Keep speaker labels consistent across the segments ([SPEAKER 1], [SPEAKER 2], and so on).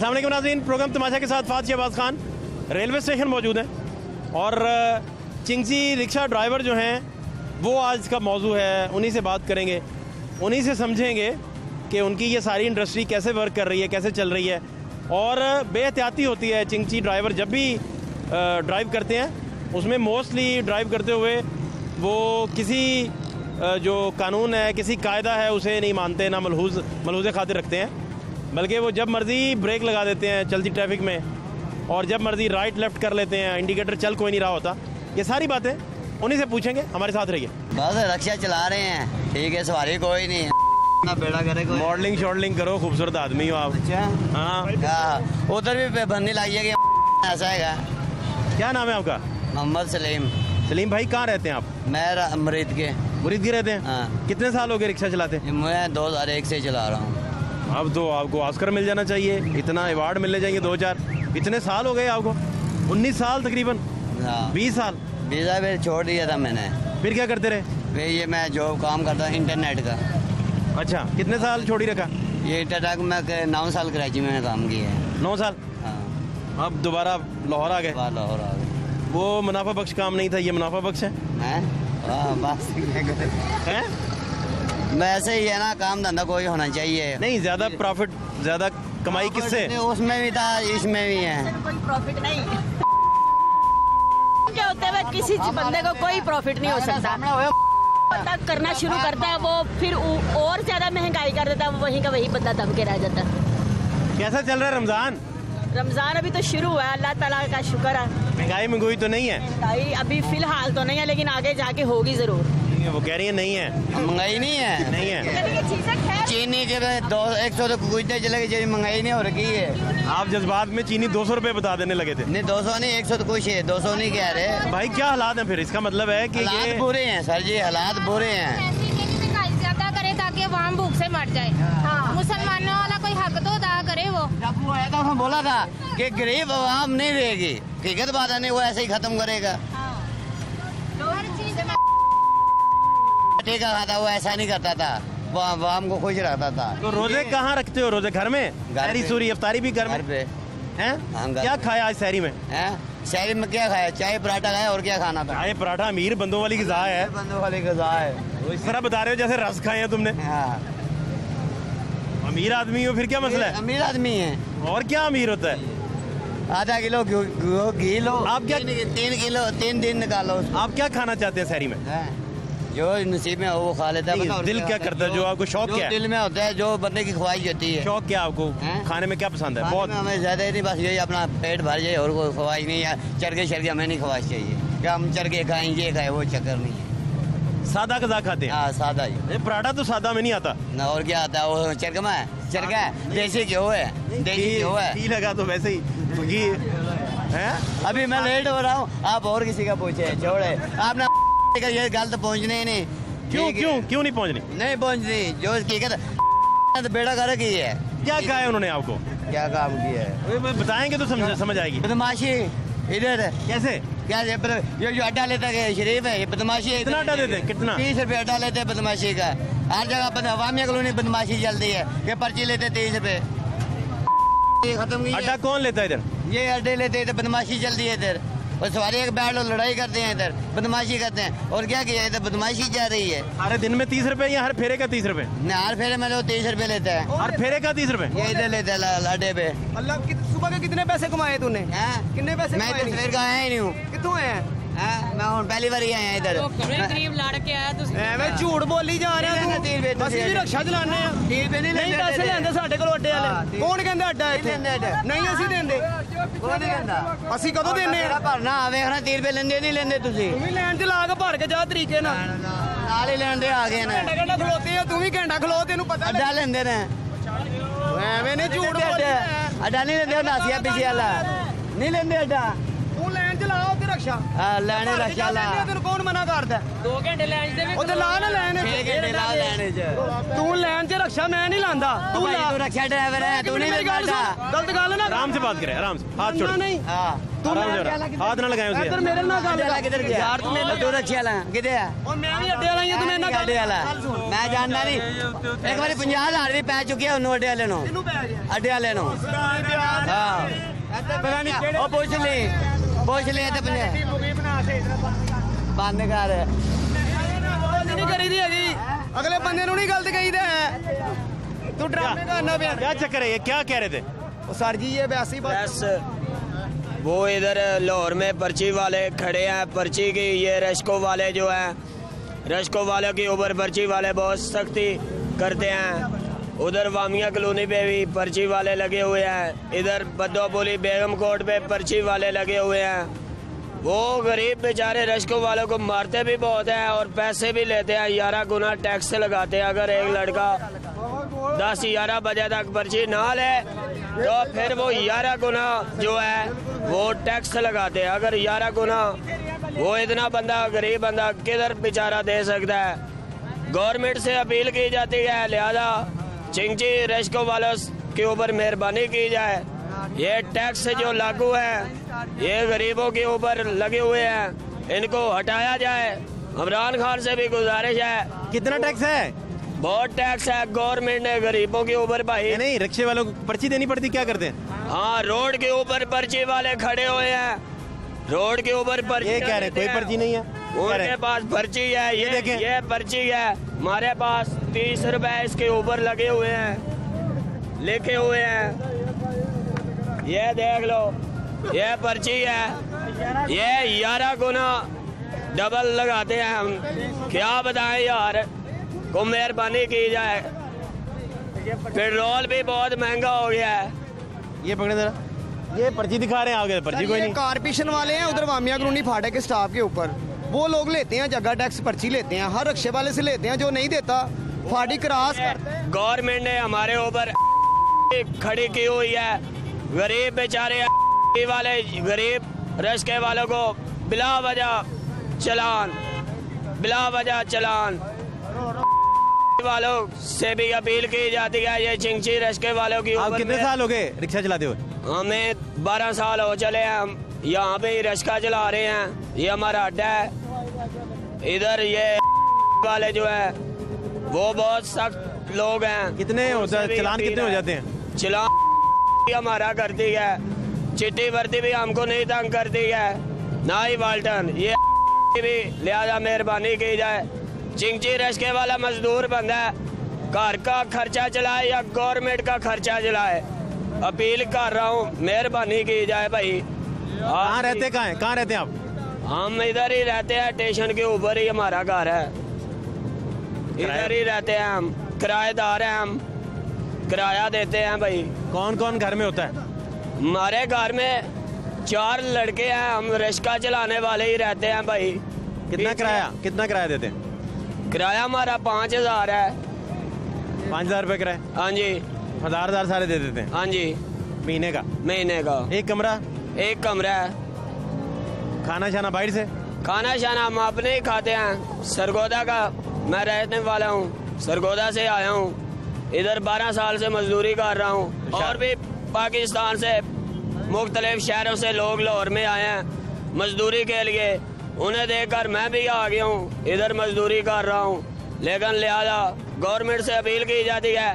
[SPEAKER 1] अस्सलाम वालेकुम नाज़रीन, प्रोग्राम तमाशा के साथ फात शहबाज खान रेलवे स्टेशन मौजूद है और चिंगसी रिक्शा ड्राइवर जो हैं वो आज का मौजू है। उन्हीं से बात करेंगे, उन्हीं से समझेंगे कि उनकी ये सारी इंडस्ट्री कैसे वर्क कर रही है, कैसे चल रही है। और बेहतियाती होती है चिंगसी ड्राइवर जब भी ड्राइव करते हैं, उसमें मोस्टली ड्राइव करते हुए वो किसी जो कानून है, किसी कायदा है उसे नहीं मानते, ना मलहूज़ खातिर रखते हैं, बल्कि वो जब मर्ज़ी ब्रेक लगा देते हैं चलती ट्रैफिक में और जब मर्ज़ी राइट लेफ़्ट कर लेते हैं, इंडिकेटर चल कोई नहीं रहा होता। ये सारी बातें उन्हीं से पूछेंगे, हमारे साथ रहिए।
[SPEAKER 2] बस रिक्शा चला रहे हैं, ठीक है, सवारी कोई नहीं है ना, बेड़ा करे कोई।
[SPEAKER 1] मॉडलिंग करो, खूबसूरत आदमी हो आप।
[SPEAKER 2] अच्छा
[SPEAKER 1] हाँ,
[SPEAKER 2] उधर भी बंदी लाइए कि ऐसा है।
[SPEAKER 1] क्या नाम है आपका?
[SPEAKER 2] मोहम्मद सलीम।
[SPEAKER 1] सलीम भाई, कहाँ रहते हैं आप?
[SPEAKER 2] मैं मुरीद
[SPEAKER 1] रहते हैं।
[SPEAKER 2] हाँ।
[SPEAKER 1] कितने साल हो गए रिक्शा चलाते?
[SPEAKER 2] मैं 2001 से चला रहा हूँ।
[SPEAKER 1] अब तो आपको ऑस्कर मिल जाना चाहिए, इतना अवार्ड मिलने जाएंगे 2000। इतने साल हो गए आपको? 19 साल तकरीबन। 20 साल
[SPEAKER 2] वीज़ा भी छोड़ दिया था मैंने।
[SPEAKER 1] फिर क्या करते रहे?
[SPEAKER 2] फिर ये मैं जॉब काम करता हूँ इंटरनेट का।
[SPEAKER 1] अच्छा, कितने साल छोड़ ही रखा?
[SPEAKER 2] ये इंटरनेट में 9 साल कराची में काम किया है।
[SPEAKER 1] 9 साल।
[SPEAKER 2] हाँ।
[SPEAKER 1] अब दोबारा लाहौर आ गए?
[SPEAKER 2] लाहौर आ गए।
[SPEAKER 1] वो मुनाफा बख्श काम नहीं था, ये मुनाफा बख्श है।
[SPEAKER 2] वैसे ही है ना, काम धंधा कोई होना चाहिए।
[SPEAKER 1] नहीं, ज्यादा प्रॉफिट, ज्यादा कमाई किससे?
[SPEAKER 2] उसमें भी था, इसमें भी है।
[SPEAKER 3] कोई प्रॉफिट नहीं क्या होते हुए किसी बंदे को कोई प्रॉफिट नहीं हो सकता। बंदा करना शुरू करता है वो फिर और ज्यादा महंगाई कर देता है, वहीं का वही बंदा दब के रह जाता है।
[SPEAKER 1] कैसा चल रहा है रमजान?
[SPEAKER 3] रमजान अभी तो शुरू हुआ है, अल्लाह ताला का शुक्र है।
[SPEAKER 1] महंगाई तो नहीं है?
[SPEAKER 3] महंगाई अभी फिलहाल तो नहीं है, लेकिन आगे जाके होगी जरूर।
[SPEAKER 1] वो कह रही है नहीं है।
[SPEAKER 2] महंगाई नहीं है,
[SPEAKER 1] नहीं है।
[SPEAKER 2] चीनी के 100 तो कुछ नहीं चलेगी, महंगाई नहीं हो रखी है।
[SPEAKER 1] आप जज्बात में चीनी 200 रुपए बता देने लगे थे।
[SPEAKER 2] नहीं 200 नहीं, 100 तो कुछ है, 200 नहीं कह रहे
[SPEAKER 1] भाई। क्या हालात है फिर? इसका मतलब है कि
[SPEAKER 2] हालात बुरे हैं सर जी, हालात बुरे हैं।
[SPEAKER 4] ज्यादा करे ताकि आवाम भूख से मर जाए। हाँ। मुसलमानों वाला कोई हक तो अदा करे। वो
[SPEAKER 2] जब वो आया था उसने बोला था कि गरीब आवाम नहीं रहेगी, हकीकत बात नहीं, वो ऐसे ही खत्म करेगा। टीका खाता वो ऐसा नहीं करता था, वो आवाम को खुश रखता था।
[SPEAKER 1] तो रोजे कहाँ रखते हो? रोजे घर में? सहरी सूरी इफ्तारी भी घर में हैं? क्या खाया आज सहरी में?
[SPEAKER 2] शहरी में क्या खाया? चाय पराठा खाया, और क्या खाना था?
[SPEAKER 1] चाय पराठा अमीर बंदों वाली ग़िज़ा है।
[SPEAKER 2] बंदों वाली ग़िज़ा है।
[SPEAKER 1] इस तरह बता रहे हो जैसे रस खाए हैं तुमने।
[SPEAKER 2] हाँ।
[SPEAKER 1] अमीर आदमी हो, फिर क्या मसला है?
[SPEAKER 2] अमीर आदमी है।
[SPEAKER 1] और क्या अमीर होता है?
[SPEAKER 2] आधा किलो घी लो।
[SPEAKER 1] आप क्या
[SPEAKER 2] 3 किलो 3 दिन निकालो।
[SPEAKER 1] आप क्या खाना चाहते हैं सहरी में?
[SPEAKER 2] जो नसीब में हो वो खा लेता है।
[SPEAKER 1] दिल क्या करता है? जो आपको शौक क्या है?
[SPEAKER 2] दिल में होता है, जो बंदे की ख्वाहिश होती है।
[SPEAKER 1] शौक क्या आपको? खाने में क्या पसंद है? बहुत
[SPEAKER 2] हमें ज्यादा ही नहीं, बस यही अपना पेट भर जाए, और कोई ख्वाहिश नहीं है। चरके हमें नहीं ख्वाहिश चाहिए कि हम चरके खाएं, ये खाए, वो चक्कर नहीं है।
[SPEAKER 1] सादा गज़ा खाते हैं?
[SPEAKER 2] हाँ, सादा ही।
[SPEAKER 1] पराठा तो सादा में नहीं आता
[SPEAKER 2] ना, और क्या आता है? वो चरका में चरका है, देसी घी है, देसी घी है।
[SPEAKER 1] घी लगा तो वैसे ही घी है।
[SPEAKER 2] अभी मैं लेट हो रहा हूँ, आप और किसी का पूछे, छोड़े आप ना ये गलत पहुँचने ही नहीं।
[SPEAKER 1] क्यों नहीं पहुँचनी?
[SPEAKER 2] नहीं पहुँचनी, जो कहते बेड़ा कर की है।
[SPEAKER 1] क्या कहा है उन्होंने आपको?
[SPEAKER 2] क्या काम किया है
[SPEAKER 1] बताएंगे तो समझ आएगी।
[SPEAKER 2] बदमाशी इधर
[SPEAKER 1] कैसे?
[SPEAKER 2] क्या ये जो अड्डा लेता है शरीफ है, ये बदमाशी।
[SPEAKER 1] कितना अड्डा देते हैं? कितना?
[SPEAKER 2] 30 रुपये अड्डा लेते हैं बदमाशी का। हर जगह अवामी कॉलोनी बदमाशी चलती है, ये पर्ची लेते 30 रुपये। खत्म।
[SPEAKER 1] अड्डा कौन लेता है इधर?
[SPEAKER 2] ये अड्डे लेते हैं, बदमाशी चलती है इधर। और सवारी एक बैठ लो, लड़ाई करते हैं इधर, बदमाशी करते हैं। और क्या किया इधर? बदमाशी जा रही है।
[SPEAKER 1] हर दिन में 30 रुपए या हर फेरे का 30 रुपए?
[SPEAKER 2] हर फेरे में तो 30 रुपये लेता है।
[SPEAKER 1] हर फेरे का 30 रुपए?
[SPEAKER 2] ये इधर लेता है अड्डे पे।
[SPEAKER 5] अल्लाह, सुबह के कितने पैसे कमाए तूने? कितने पैसे?
[SPEAKER 2] मैं तो फिर का आया ही नहीं हूँ।
[SPEAKER 5] कितों आया?
[SPEAKER 2] मैं हूँ पहली बार ही आया इधर।
[SPEAKER 3] गरीब लड़के आया
[SPEAKER 5] मैं झूठ बोली जा रहा
[SPEAKER 2] नहीं,
[SPEAKER 5] तू।
[SPEAKER 2] 30 रुपए
[SPEAKER 5] ਅਸੀਂ ਵੀ ਰਿਕਸ਼ਾ ਚਲਾਉਂਦੇ ਆ।
[SPEAKER 2] 30 रुपये नहीं
[SPEAKER 5] ਨਹੀਂ ਪੈਸੇ ਲੈਂਦੇ ਸਾਡੇ ਕੋਲ ਅੱਡੇ ਵਾਲੇ। ਕੌਣ ਕਹਿੰਦਾ ਅੱਡਾ ਇੱਥੇ? ਨਹੀਂ ਅਸੀਂ ਦਿੰਦੇ।
[SPEAKER 2] ਉਹ ਨਹੀਂ ਕਹਿੰਦਾ।
[SPEAKER 5] ਅਸੀਂ ਕਦੋਂ ਦਿੰਨੇ ਆ?
[SPEAKER 2] ਭਰਨਾ ਆਵੇ ਨਾ 30 रुपये ਲੈਂਦੇ ਨਹੀਂ ਲੈਂਦੇ ਤੁਸੀਂ?
[SPEAKER 5] ਤੂੰ ਵੀ ਲੈਣ ਚ ਲਾ ਕੇ ਭਰ ਕੇ ਜਾ ਤਰੀਕੇ ਨਾਲ।
[SPEAKER 2] ਨਾਲ ਹੀ ਲੈਂਦੇ ਆ ਗਏ ਨੇ।
[SPEAKER 5] ਘੰਟਾ ਖਲੋਤੇ ਆ, ਤੂੰ ਵੀ ਘੰਟਾ ਖਲੋ, ਤੈਨੂੰ ਪਤਾ
[SPEAKER 2] ਅੱਡਾ ਲੈਂਦੇ ਨੇ।
[SPEAKER 5] ਐਵੇਂ ਨਹੀਂ ਝੂਠ ਬੋਲੀ।
[SPEAKER 2] ਅੱਡਾ ਨਹੀਂ ਲੈਂਦੇ, ਨਾਸੀਆ ਪਿੱਛੇ ਵਾਲਾ ਨਹੀਂ ਲੈਂਦੇ ਅੱਡਾ।
[SPEAKER 5] ਤੂੰ ਲੈਣ 'ਚ ਲਾ ਉੱਥੇ ਰਕਸ਼ਾ
[SPEAKER 2] ਲੈਣੇ ਰਕਸ਼ਾ ਲਾ
[SPEAKER 5] ਤੈਨੂੰ ਕੌਣ ਮਨਾ ਕਰਦਾ
[SPEAKER 3] 2 ਘੰਟੇ ਲੈਣ ਦੇ
[SPEAKER 5] ਉੱਥੇ ਲਾ ਨਾ ਲੈਣ
[SPEAKER 2] 6 ਘੰਟੇ ਲਾ ਲੈਣੇ 'ਚ
[SPEAKER 5] ਤੂੰ ਲੈਣ 'ਚ ਰਕਸ਼ਾ ਮੈਂ ਨਹੀਂ ਲਾਂਦਾ ਤੂੰ
[SPEAKER 2] भाई
[SPEAKER 5] ਲਾ
[SPEAKER 2] तू रक्षा ड्राइवर है तू नहीं लगाता
[SPEAKER 5] ਗਲਤ ਗੱਲ ਨਾ
[SPEAKER 1] आराम से बात करें, आराम से, हाथ छोड़ो,
[SPEAKER 5] नहीं
[SPEAKER 2] हां
[SPEAKER 5] तू
[SPEAKER 1] आराम से, हाथ ना लगाएं
[SPEAKER 5] ਇੱਧਰ
[SPEAKER 1] उसे।
[SPEAKER 5] ਮੇਰੇ ਨਾਲ ਗੱਲ ਕਰ
[SPEAKER 2] किधर गया यार तू मेरे तू रक्षा ला किधर है
[SPEAKER 5] ਓ ਮੈਂ ਵੀ ਅੱਡੇ ਵਾਲਾ ਹੀ ਤੂੰ ਮੇਰੇ ਨਾਲ
[SPEAKER 2] अड्डे वाला मैं जानना नहीं एक बार 50,000 भी पै चुके हैं अड्डे वाले नो
[SPEAKER 5] ਤੈਨੂੰ ਪੈ ਗਿਆ
[SPEAKER 2] अड्डे वाले नो हां पता नहीं ओ पूछ ले ते बंद कर
[SPEAKER 5] ਨਹੀਂ ਕਰੀਦੀ ਹੈਗੀ ਅਗਲੇ ਬੰਦੇ ਨੂੰ ਨਹੀਂ ਗਲਤ ਕਹੀਦਾ ਤੂੰ ਡਰਾਮੇ ਕਰਨਾ ਪਿਆ
[SPEAKER 1] क्या चक्कर है ये, क्या कह रहे थे?
[SPEAKER 5] ਉਹ ਸਰ ਜੀ ਇਹ ਵੈਸੇ ਹੀ
[SPEAKER 6] बस वो इधर लाहौर में पर्ची वाले खड़े हैं, पर्ची की ये रश्को वाले जो हैं रश्को वालों के ऊपर पर्ची वाले बहुत सख्ती करते हैं। उधर वामिया कॉलोनी पे भी पर्ची वाले लगे हुए हैं, इधर बद्दोपुली बेगम कोट पे पर्ची वाले लगे हुए हैं। वो गरीब बेचारे रश्को वालों को मारते भी बहुत हैं और पैसे भी लेते हैं, 11 गुना टैक्स लगाते हैं। अगर एक लड़का 10-11 बजे तक पर्ची ना ले तो फिर वो 11 गुना जो है वो टैक्स लगाते हैं। अगर 11 गुना वो इतना बंदा गरीब बंदा किधर बेचारा दे सकता है। गवर्नमेंट से अपील की जाती है लिहाजा चिंची रश्को वालों के ऊपर मेहरबानी की जाए। ये टैक्स जो लागू है ये गरीबों के ऊपर लगे हुए हैं, इनको हटाया जाए। इमरान खान से भी गुजारिश है।
[SPEAKER 1] कितना टैक्स है?
[SPEAKER 6] बहुत टैक्स है गवर्नमेंट ने गरीबों के ऊपर भाई।
[SPEAKER 1] नहीं, रिक्शे वालों को पर्ची देनी पड़ती, क्या करते हैं?
[SPEAKER 6] हाँ, रोड के ऊपर पर्ची वाले खड़े हुए हैं, रोड के ऊपर पर्ची
[SPEAKER 1] ये कह रहे हैं कोई पर्ची नहीं है,
[SPEAKER 6] उनके पास पर्ची है। ये पर्ची है, हमारे पास 30 रुपए इसके ऊपर लगे हुए हैं, लिखे हुए हैं। ये देख लो, ये पर्ची है, ये 11 गुना डबल लगाते हैं हम। क्या बताएं यार, को मेहरबानी की जाए। पेट्रोल भी बहुत महंगा हो गया है।
[SPEAKER 1] ये पकड़े जरा, ये पर्ची दिखा रहे हैं आगे, पर्ची कोई नहीं।
[SPEAKER 5] कारपोरेशन वाले हैं उधर वामिया कॉलोनी फाटक के स्टाफ के ऊपर, वो लोग लेते हैं जगह टैक्स पर्ची लेते हैं, हर रिक्शे वाले से लेते हैं, जो नहीं देता फाड़ी क्रॉस करते हैं।
[SPEAKER 6] गवर्नमेंट ने हमारे ऊपर खड़ी की हुई है। गरीब बेचारे वाले गरीब रिक्शे वालों को बिला वजह चलान वालों से भी अपील की जाती है। ये चिंची रिक्शे वालों की
[SPEAKER 1] आप कितने साल हो गए रिक्शा चलाते हुए?
[SPEAKER 6] हमें 12 साल हो चले हैं, हम यहाँ पे ही रिक्शा चला रहे हैं। ये हमारा अड्डा है। इधर ये वाले जो है वो बहुत सख्त लोग हैं।
[SPEAKER 1] कितने होता है चलान, कितने हो जाते हैं?
[SPEAKER 6] चलान हमारा करती है, चिट्ठी भरती भी हमको नहीं तंग करती है, ना ही वाल्टन। ये भी लिहाजा मेहरबानी की जाए। चिंची रिक्शे वाला मजदूर बंदा है, घर का खर्चा चलाए या गवर्नमेंट का खर्चा चलाए। अपील कर रहा हूँ, मेहरबानी की जाए भाई।
[SPEAKER 1] कहाँ रहते, कहाँ रहते हैं आप?
[SPEAKER 6] हम इधर ही रहते हैं, स्टेशन के ऊपर ही हमारा घर है, इधर ही रहते हैं हम। किराएदार हैं हम, किराया देते हैं भाई।
[SPEAKER 1] कौन कौन घर में होता है?
[SPEAKER 6] हमारे घर में 4 लड़के हैं, हम रिक्शा चलाने वाले ही रहते हैं भाई।
[SPEAKER 1] कितना किराया देते हैं?
[SPEAKER 6] किराया हमारा 5,000 है।
[SPEAKER 1] 5,000 रुपये किराया?
[SPEAKER 6] हाँ जी।
[SPEAKER 1] 1,000 सारे दे देते हैं
[SPEAKER 6] हाँ जी,
[SPEAKER 1] महीने का?
[SPEAKER 6] महीने का।
[SPEAKER 1] एक कमरा?
[SPEAKER 6] एक कमरा है।
[SPEAKER 1] खाना शाना बाहर से?
[SPEAKER 6] खाना शाना हम अपने ही खाते हैं। सरगोदा का मैं रहने वाला हूँ, सरगोदा से आया हूँ। इधर 12 साल से मजदूरी कर रहा हूँ। और भी पाकिस्तान से मुख्तलिफ शहरों से लोग लाहौर में आए हैं मजदूरी के लिए। उन्हें देखकर मैं भी आ गया हूँ, इधर मजदूरी कर रहा हूँ। लेकिन लिहाजा गवर्नमेंट से अपील की जाती है।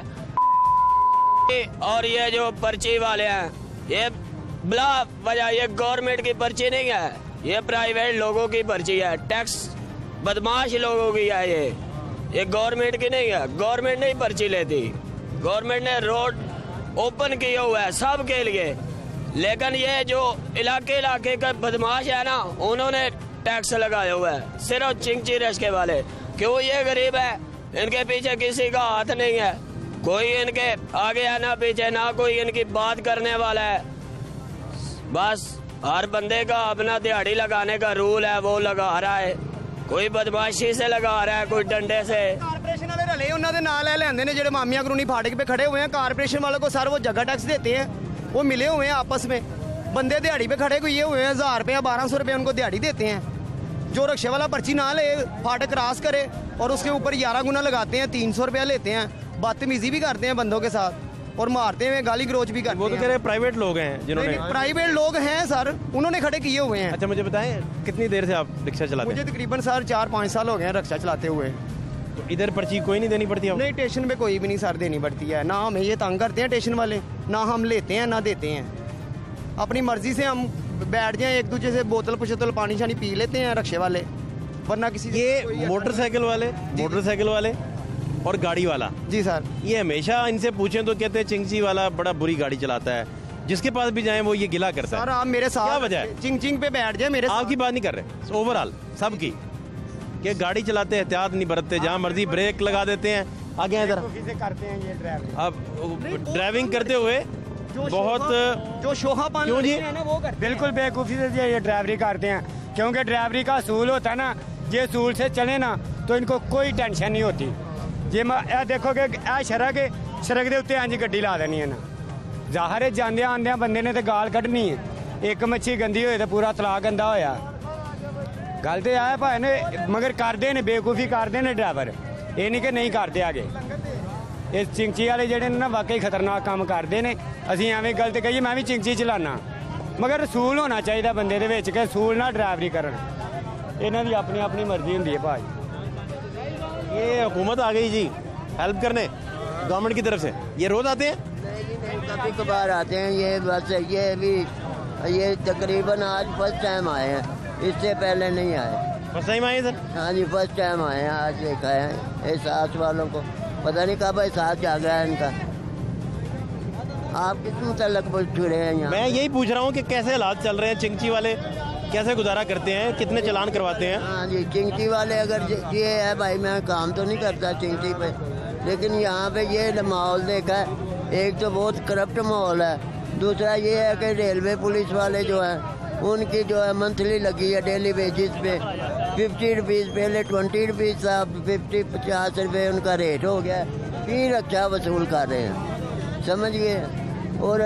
[SPEAKER 6] और ये जो पर्ची वाले हैं ये बिला वजह, ये गवर्नमेंट की पर्ची नहीं है, ये प्राइवेट लोगों की पर्ची है, टैक्स बदमाश लोगों की है। ये गवर्नमेंट की नहीं है, गवर्नमेंट नहीं पर्ची लेती। गवर्नमेंट ने रोड ओपन किया हुआ है सबके लिए, लेकिन ये जो इलाके का बदमाश है ना, उन्होंने टैक्स लगाया हुआ है सिर्फ चिंची रिक्शे वाले। क्यों? ये गरीब है, इनके पीछे किसी का हाथ नहीं है, कोई इनके आगे है ना पीछे, ना कोई इनकी बात करने वाला है। बस हर बंदे का अपना दिहाड़ी लगाने का रूल है, वो लगा रहा है। कोई बदमाशी से लगा रहा है, कोई डंडे से।
[SPEAKER 5] कारपोरेशन वाले रले उन्होंने नाल लेंदे ने, जेडे मामिया कॉलोनी फाटक पे खड़े हुए हैं। कारपोरेशन वालों को सर वो जगह टैक्स देते हैं, वो मिले हुए हैं आपस में। बंदे दिहाड़ी पे खड़े हुए हुए हैं, 1000 रुपया 1200 रुपये उनको दिहाड़ी देते हैं। जो रिक्शे वाला पर्ची ना ले, फाटक क्रॉस करे और उसके ऊपर 11 गुना लगाते हैं, 300 रुपया लेते हैं, बदतमीजी भी करते हैं बंदों के साथ और मारते हुए गाली गलोच भी करते हैं।
[SPEAKER 1] वो तो कह रहे प्राइवेट लोग हैं जिन्होंने,
[SPEAKER 5] प्राइवेट लोग हैं सर, उन्होंने खड़े किए हुए हैं।
[SPEAKER 1] अच्छा मुझे बताएं कितनी देर से आप रिक्शा चलाते
[SPEAKER 5] मुझे
[SPEAKER 1] हैं?
[SPEAKER 5] तकरीबन सर 4-5 साल हो गए हैं रिक्शा चलाते हुए।
[SPEAKER 1] तो इधर पर्ची कोई नहीं देनी पड़ती आपको?
[SPEAKER 5] नहीं, स्टेशन पे कोई भी नहीं सर देनी पड़ती है, ना हमें ये तंग करते हैं स्टेशन वाले, ना हम लेते हैं ना देते हैं। अपनी मर्जी से हम बैठ जाएं, एक दूसरे से बोतल पुशतल पानी शानी पी लेते हैं रिक्शे वाले, वरना किसी
[SPEAKER 1] ये मोटरसाइकिल वाले और गाड़ी वाला,
[SPEAKER 5] जी सर,
[SPEAKER 1] ये हमेशा इनसे पूछें तो कहते हैं चिंगची वाला बड़ा बुरी गाड़ी चलाता है, जिसके पास भी जाएं वो ये गिला करता
[SPEAKER 5] सर
[SPEAKER 1] है।
[SPEAKER 5] आप मेरे साथ
[SPEAKER 1] क्या वजह है?
[SPEAKER 5] चिंग चिंग पे बैठ जाए मेरे साथ।
[SPEAKER 1] आपकी बात नहीं कर रहे, ओवरऑल सबकी, कि गाड़ी चलाते एहतियात नहीं बरतते, जहाँ मर्जी ब्रेक लगा देते हैं। आगे इधर
[SPEAKER 5] करते हैं ये ड्राइवर,
[SPEAKER 1] अब ड्राइविंग करते हुए बहुत
[SPEAKER 5] जो शोहापान
[SPEAKER 1] क्यों जी?
[SPEAKER 5] है ना वो करते
[SPEAKER 7] बिल्कुल बेवकूफ़ी से ये ड्राइवरी करते हैं, क्योंकि ड्राइवरी का असूल होता है ना, ये असूल से चले ना तो इनको कोई टेंशन नहीं होती। जे मैं देखो कि सड़क के उत्ते इंज गड्डी ला देनी है ना, ज़ाहिर है जांदे आंदे बंदे ने तो गाल कड्ढनी है, एक मच्छी गंदी होए तो पूरा तलाक गंदा होया। गल तो है भाई ने, मगर करते ने बेवकूफ़ी करते ने ड्राइवर, ये नहीं कि नहीं करते आगे। ये चिंची वाले जेडे ना वाकई खतरनाक काम करते हैं। असीं एवें गलत कहिए, मैं भी चिंची चलाना, मगर रसूल होना चाहिए बंदे दे विच कि रसूल ना ड्राइवरी करन, इन्हां दी अपनी अपनी मर्जी हुंदी है भाई।
[SPEAKER 1] ये हुकूमत आ गई जी हेल्प करने गवर्नमेंट की तरफ से, ये रोज आते हैं?
[SPEAKER 8] कभी कभार आते हैं, ये बस ये तकरीबन आज फर्स्ट टाइम आए हैं, इससे पहले नहीं आए।
[SPEAKER 1] फर्स्ट टाइम आए सर?
[SPEAKER 8] हाँ जी फर्स्ट टाइम आए हैं, आज देखा है एहसास वालों को, पता नहीं कब एहसास आ गया है इनका। आप कितने तलक छुड़े हैं यहाँ?
[SPEAKER 1] मैं यही पूछ रहा हूँ कि कैसे हालात चल रहे हैं, चिंची वाले कैसे गुजारा करते हैं, कितने चालान करवाते हैं?
[SPEAKER 8] हाँ जी चिंची वाले अगर ये है भाई, मैं काम तो नहीं करता चिंची पे, लेकिन यहाँ पे ये माहौल देखा है, एक तो बहुत करप्ट माहौल है, दूसरा ये है कि रेलवे पुलिस वाले जो हैं उनकी जो है मंथली लगी है डेली बेसिस पे 50 रुपीज़, पहले 20 रुपीज़ था, 50-50 रुपये उनका रेट हो गया, फिर अच्छा वसूल कर रहे हैं, समझिए। और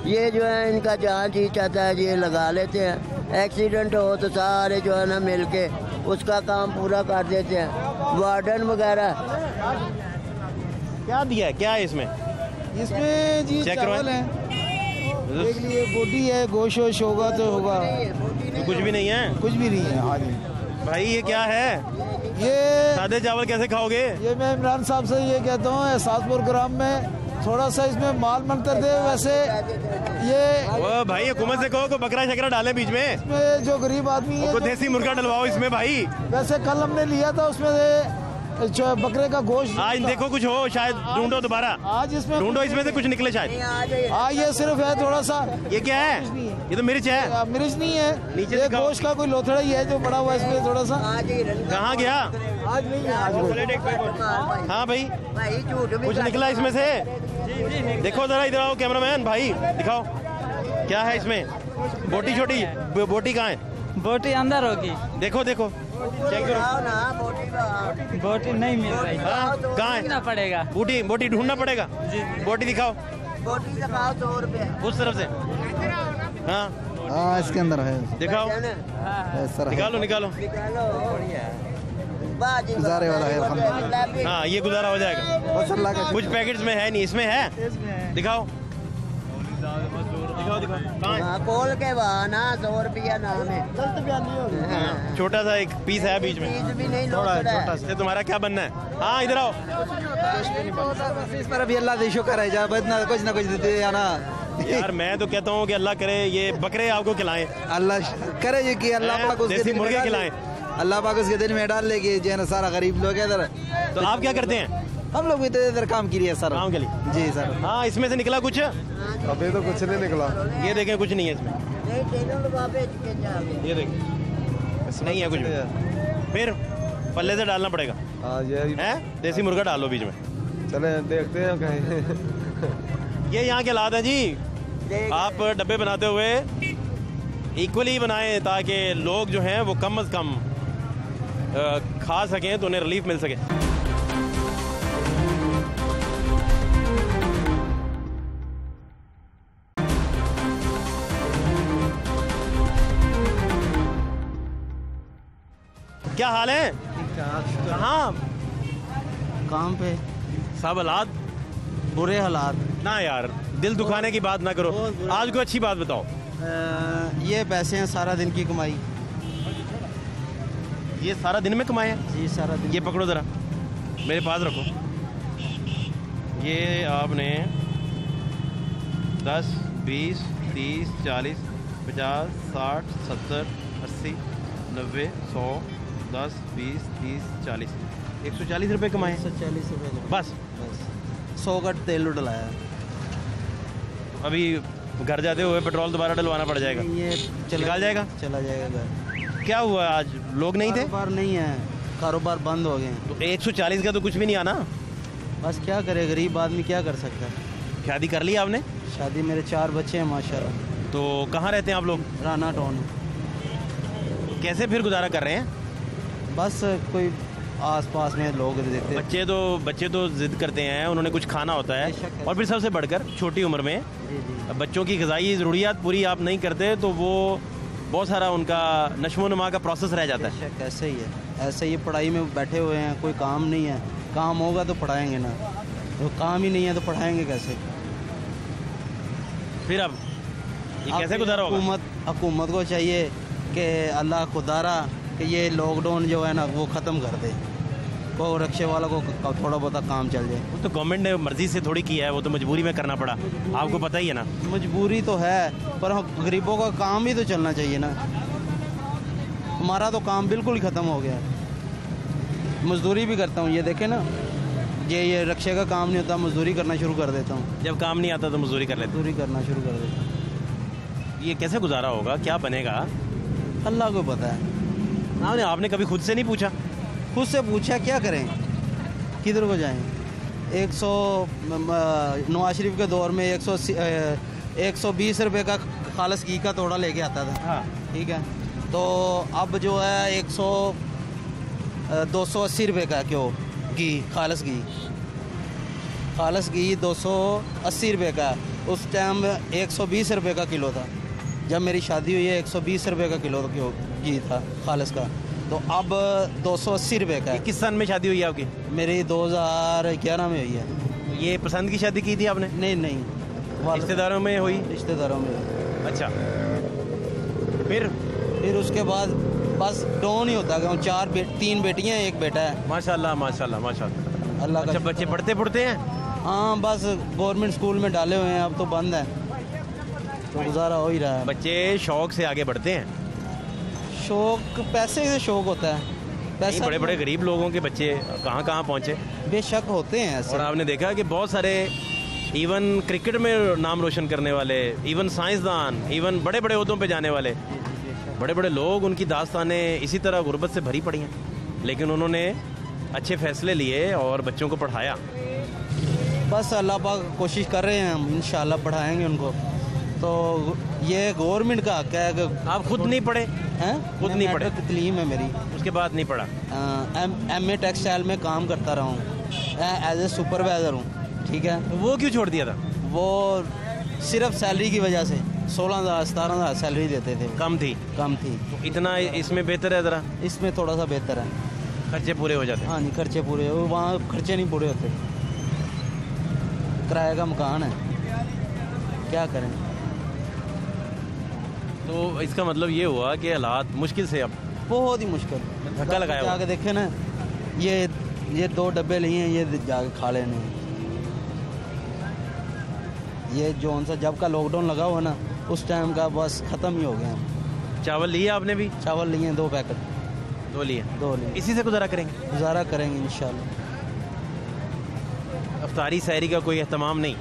[SPEAKER 8] ये जो है इनका जहाँ जी चाहता है ये लगा लेते हैं, एक्सीडेंट हो तो सारे जो है ना मिल के उसका काम पूरा कर देते हैं, वार्डन वगैरह।
[SPEAKER 1] क्या दिया है, क्या है इसमें?
[SPEAKER 9] इसमें जी चावल है, देख लिए बोटी है, गोश्त वोश होगा तो होगा,
[SPEAKER 1] कुछ भी नहीं है,
[SPEAKER 9] कुछ भी नहीं है। हाँ जी
[SPEAKER 1] भाई ये क्या है,
[SPEAKER 9] ये
[SPEAKER 1] सादे चावल कैसे खाओगे?
[SPEAKER 9] ये मैं इमरान साहब से ये कहता हूँ, एहसास प्रोग्राम में थोड़ा सा इसमें माल मंतर दे, वैसे ये
[SPEAKER 1] वो भाई हुकूमत से कहो को बकरा शकरा डाले बीच में,
[SPEAKER 9] इसमें जो गरीब आदमी है
[SPEAKER 1] को देसी मुर्गा डलवाओ इसमें भाई।
[SPEAKER 9] वैसे कल हमने लिया था उसमें से जो बकरे का गोश्त,
[SPEAKER 1] आज देखो कुछ हो, शायद ढूंढो दोबारा,
[SPEAKER 9] आज इसमें
[SPEAKER 1] ढूंढो इसमें से कुछ निकले शायद।
[SPEAKER 9] हाँ ये सिर्फ है थोड़ा सा,
[SPEAKER 1] ये क्या है? ये तो मिर्च है,
[SPEAKER 9] मिर्च नहीं है,
[SPEAKER 1] नीचे
[SPEAKER 9] ये
[SPEAKER 1] दिखाओ।
[SPEAKER 9] गोश्त का कोई लोथड़ा ही है जो बड़ा हुआ है इसमें थोड़ा सा।
[SPEAKER 1] कहाँ गया?
[SPEAKER 9] आज नहीं है, आज कोई।
[SPEAKER 1] हाँ भाई कुछ निकला इसमें से, देखो जरा इधर आओ कैमरामैन भाई, दिखाओ क्या है इसमें। बोटी छोटी, बोटी कहाँ है?
[SPEAKER 10] बोटी अंदर होगी,
[SPEAKER 1] देखो देखो चेक करो,
[SPEAKER 10] बोटी नहीं मिल रही।
[SPEAKER 1] हाँ कहाँ है?
[SPEAKER 10] पड़ेगा
[SPEAKER 1] बोटी, बोटी ढूंढना पड़ेगा। बोटी दिखाओ,
[SPEAKER 8] बोटी दिखाओ 100 रुपये।
[SPEAKER 1] उस तरफ से। हाँ
[SPEAKER 9] हाँ इसके अंदर है,
[SPEAKER 1] दिखाओ,
[SPEAKER 9] सर
[SPEAKER 1] निकालो निकालो।
[SPEAKER 9] गुजारे वाला है,
[SPEAKER 1] हाँ ये गुजारा हो जाएगा। कुछ पैकेट्स में है नहीं, इसमें है, दिखाओ दिखाओ दिखाओ। कहाँ है?
[SPEAKER 8] खोल के वहाँ ना 100 रुपया नाम है, गलत बयानी हो गई।
[SPEAKER 1] छोटा सा एक पीस है बीच में,
[SPEAKER 8] पीस भी नहीं, छोटा
[SPEAKER 1] से तुम्हारा क्या बनना है? हाँ इधर आओ।
[SPEAKER 9] इस पर अभी अल्लाह देशो करे जा, कुछ ना कुछ देते हैं ना
[SPEAKER 1] यार मैं तो कहता हूँ कि अल्लाह करे ये बकरे आपको खिलाएं,
[SPEAKER 9] अल्लाह करे ये कि अल्लाह पाक उसके
[SPEAKER 1] देसी
[SPEAKER 9] दिल में
[SPEAKER 1] मुर्गे
[SPEAKER 9] डाल
[SPEAKER 1] खिलाएं।
[SPEAKER 9] ले। अल्लाह पाक उसके दिल में डाल लेके जो है ना सारा गरीब लोग है इधर।
[SPEAKER 1] तो आप क्या करते हैं?
[SPEAKER 9] हम लोग भी तो इधर काम के लिए सर,
[SPEAKER 1] काम के लिए।
[SPEAKER 9] जी सर।
[SPEAKER 1] हाँ इसमें से निकला कुछ?
[SPEAKER 9] अभी तो कुछ नहीं निकला,
[SPEAKER 1] ये देखें कुछ नहीं है इसमें, ये देखें नहीं है कुछ भी। फिर पल्ले से डालना पड़ेगा है, देसी मुर्गा डालो बीच में।
[SPEAKER 9] चले देखते हैं कहीं।
[SPEAKER 1] ये यहाँ के हालात हैं जी, आप डब्बे बनाते हुए इक्वली बनाएं ताकि लोग जो हैं वो कम से कम खा सकें तो उन्हें रिलीफ मिल सके। क्या हाल है? कहाँ?
[SPEAKER 11] काम पे।
[SPEAKER 1] सब हालात
[SPEAKER 11] बुरे हालात
[SPEAKER 1] ना यार, दिल दुखाने की बात ना करो। आज कोई अच्छी बात बताओ।
[SPEAKER 11] ये पैसे हैं सारा दिन की कमाई।
[SPEAKER 1] ये सारा दिन में कमाए हैं?
[SPEAKER 11] जी सारा दिन।
[SPEAKER 1] ये पकड़ो ज़रा, मेरे पास रखो। ये आपने 10, 20, 30, 40, 50, 60, 70, 80, 90, 100, 10, 20, 30, 40, 140 रुपये कमाए।
[SPEAKER 11] 140 रुपये
[SPEAKER 1] बस
[SPEAKER 11] 100 का तेल डलाया।
[SPEAKER 1] अभी घर जाते हुए पेट्रोल दोबारा डलवाना पड़ जाएगा।
[SPEAKER 11] ये
[SPEAKER 1] निकाल जाएगा?
[SPEAKER 11] चला जाएगा घर।
[SPEAKER 1] क्या हुआ आज, लोग नहीं थे?
[SPEAKER 11] कारोबार नहीं है, कारोबार बंद हो गए हैं।
[SPEAKER 1] तो 140 का तो कुछ भी नहीं आना।
[SPEAKER 11] बस क्या करे, गरीब आदमी क्या कर सकता है।
[SPEAKER 1] शादी कर ली आपने?
[SPEAKER 11] शादी, मेरे 4 बच्चे हैं माशाल्लाह।
[SPEAKER 1] तो कहाँ रहते हैं आप लोग?
[SPEAKER 11] राना टाउन।
[SPEAKER 1] कैसे फिर गुजारा कर रहे हैं?
[SPEAKER 11] बस कोई आसपास में लोग देते।
[SPEAKER 1] बच्चे तो जिद करते हैं, उन्होंने कुछ खाना होता है, और फिर सबसे बढ़कर छोटी उम्र में बच्चों की ग़िज़ाई ज़रूरियात पूरी आप नहीं करते तो वो बहुत सारा उनका नशो नुमा का प्रोसेस रह जाता है।
[SPEAKER 11] ऐसे ही है, ऐसे ही पढ़ाई में बैठे हुए हैं, कोई काम नहीं है। काम होगा तो पढ़ाएंगे ना, तो काम ही नहीं है तो पढ़ाएंगे कैसे?
[SPEAKER 1] फिर अब ये कैसे गुजारा होगा?
[SPEAKER 11] हुकूमत को चाहिए कि अल्लाह खुदारा कि ये लॉकडाउन जो है ना वो ख़त्म कर दे, को रिक्शे वाला को थोड़ा बहुत काम चल जाए।
[SPEAKER 1] वो तो गवर्नमेंट ने मर्जी से थोड़ी किया है, वो तो मजबूरी में करना पड़ा, आपको पता ही है ना।
[SPEAKER 11] मजबूरी तो है, पर गरीबों का काम भी तो चलना चाहिए ना। हमारा तो काम बिल्कुल ही ख़त्म हो गया है। मजदूरी भी करता हूँ, ये देखे ना, ये रिक्शे का काम नहीं होता, मजदूरी करना शुरू कर देता हूँ।
[SPEAKER 1] जब काम नहीं आता तो मजदूरी कर लेते?
[SPEAKER 11] मजदूरी करना शुरू कर देता हूँ।
[SPEAKER 1] ये कैसे गुजारा होगा, क्या बनेगा,
[SPEAKER 11] अल्लाह को पता है।
[SPEAKER 1] आपने कभी खुद से नहीं पूछा?
[SPEAKER 11] खुद से पूछा, क्या करें, किधर को जाएं? 100 नवाज शरीफ के दौर में 120 रुपये का खालस घी का तोड़ा लेके आता था।
[SPEAKER 1] हाँ।
[SPEAKER 11] ठीक है, तो अब जो है 280 रुपये का घी, खालस घी 280 रुपये का। उस टाइम 120 रुपये का किलो था। जब मेरी शादी हुई है 120 रुपये का किलो घी था खालस का, तो अब 280 रुपये का।
[SPEAKER 1] किस सन में शादी हुई है आपकी?
[SPEAKER 11] मेरी 2011 में हुई है।
[SPEAKER 1] ये पसंद की शादी की थी आपने?
[SPEAKER 11] नहीं,
[SPEAKER 1] रिश्तेदारों में हुई?
[SPEAKER 11] रिश्तेदारों में।
[SPEAKER 1] अच्छा, फिर
[SPEAKER 11] उसके बाद बस डाउन ही होता गया। 3 बेटियां, 1 बेटा है।
[SPEAKER 1] माशाल्लाह माशाल्लाह माशाल्लाह।
[SPEAKER 11] अल्लाह का।
[SPEAKER 1] अच्छा, बच्चे पढ़ते हैं?
[SPEAKER 11] हाँ, बस गवर्नमेंट स्कूल में डाले हुए हैं, अब तो बंद है, तो गुजारा हो ही रहा है।
[SPEAKER 1] बच्चे शौक से आगे बढ़ते हैं?
[SPEAKER 11] शौक, पैसे से शौक होता है। पैसा
[SPEAKER 1] बड़े बड़े गरीब लोगों के बच्चे कहाँ पहुँचे?
[SPEAKER 11] बेशक होते हैं ऐसे।
[SPEAKER 1] और आपने देखा कि बहुत सारे इवन क्रिकेट में नाम रोशन करने वाले, इवन साइंसदान, इवन बड़े बड़े ओहदों पे जाने वाले बड़े बड़े लोग, उनकी दास्तानें इसी तरह गुर्बत से भरी पड़ी हैं, लेकिन उन्होंने अच्छे फैसले लिए और बच्चों को पढ़ाया।
[SPEAKER 11] बस अल्लाह पाक कोशिश कर रहे हैं, हम इंशाल्लाह पढ़ाएंगे उनको। तो ये गवर्नमेंट का हक है कि
[SPEAKER 1] आप खुद नहीं पढ़े हैं? खुद नहीं पढ़े?
[SPEAKER 11] तलीम है मेरी,
[SPEAKER 1] उसके बाद नहीं पढ़ा?
[SPEAKER 11] MA टेक्सटाइल में काम करता रहा हूँ, एज ए सुपरवाइज़र हूँ। ठीक है,
[SPEAKER 1] वो क्यों छोड़ दिया था?
[SPEAKER 11] वो सिर्फ सैलरी की वजह से 16,000-17,000 सैलरी देते थे।
[SPEAKER 1] कम थी?
[SPEAKER 11] तो
[SPEAKER 1] इतना इसमें बेहतर है ज़रा?
[SPEAKER 11] इसमें थोड़ा सा बेहतर है,
[SPEAKER 1] खर्चे पूरे हो जाते?
[SPEAKER 11] हाँ नहीं, खर्चे पूरे, वहाँ खर्चे नहीं पूरे होते। किराए का मकान है, क्या करें।
[SPEAKER 1] तो इसका मतलब ये हुआ कि हालात मुश्किल से, अब बहुत
[SPEAKER 11] ही मुश्किल,
[SPEAKER 1] धक्का लगाया।
[SPEAKER 11] जाके देखे ना, ये 2 डब्बे लिए हैं, ये जाके खा लेने। ये जो सा जब का लॉकडाउन लगा हुआ ना, उस टाइम का बस ख़त्म ही हो गया।
[SPEAKER 1] चावल लिए आपने भी?
[SPEAKER 11] चावल लिए 2 पैकेट।
[SPEAKER 1] 2 लिए? इसी से गुजारा करेंगे
[SPEAKER 11] इंशाल्लाह।
[SPEAKER 1] अफ्तारी सहरी का कोई एहतमाम
[SPEAKER 11] नहीं,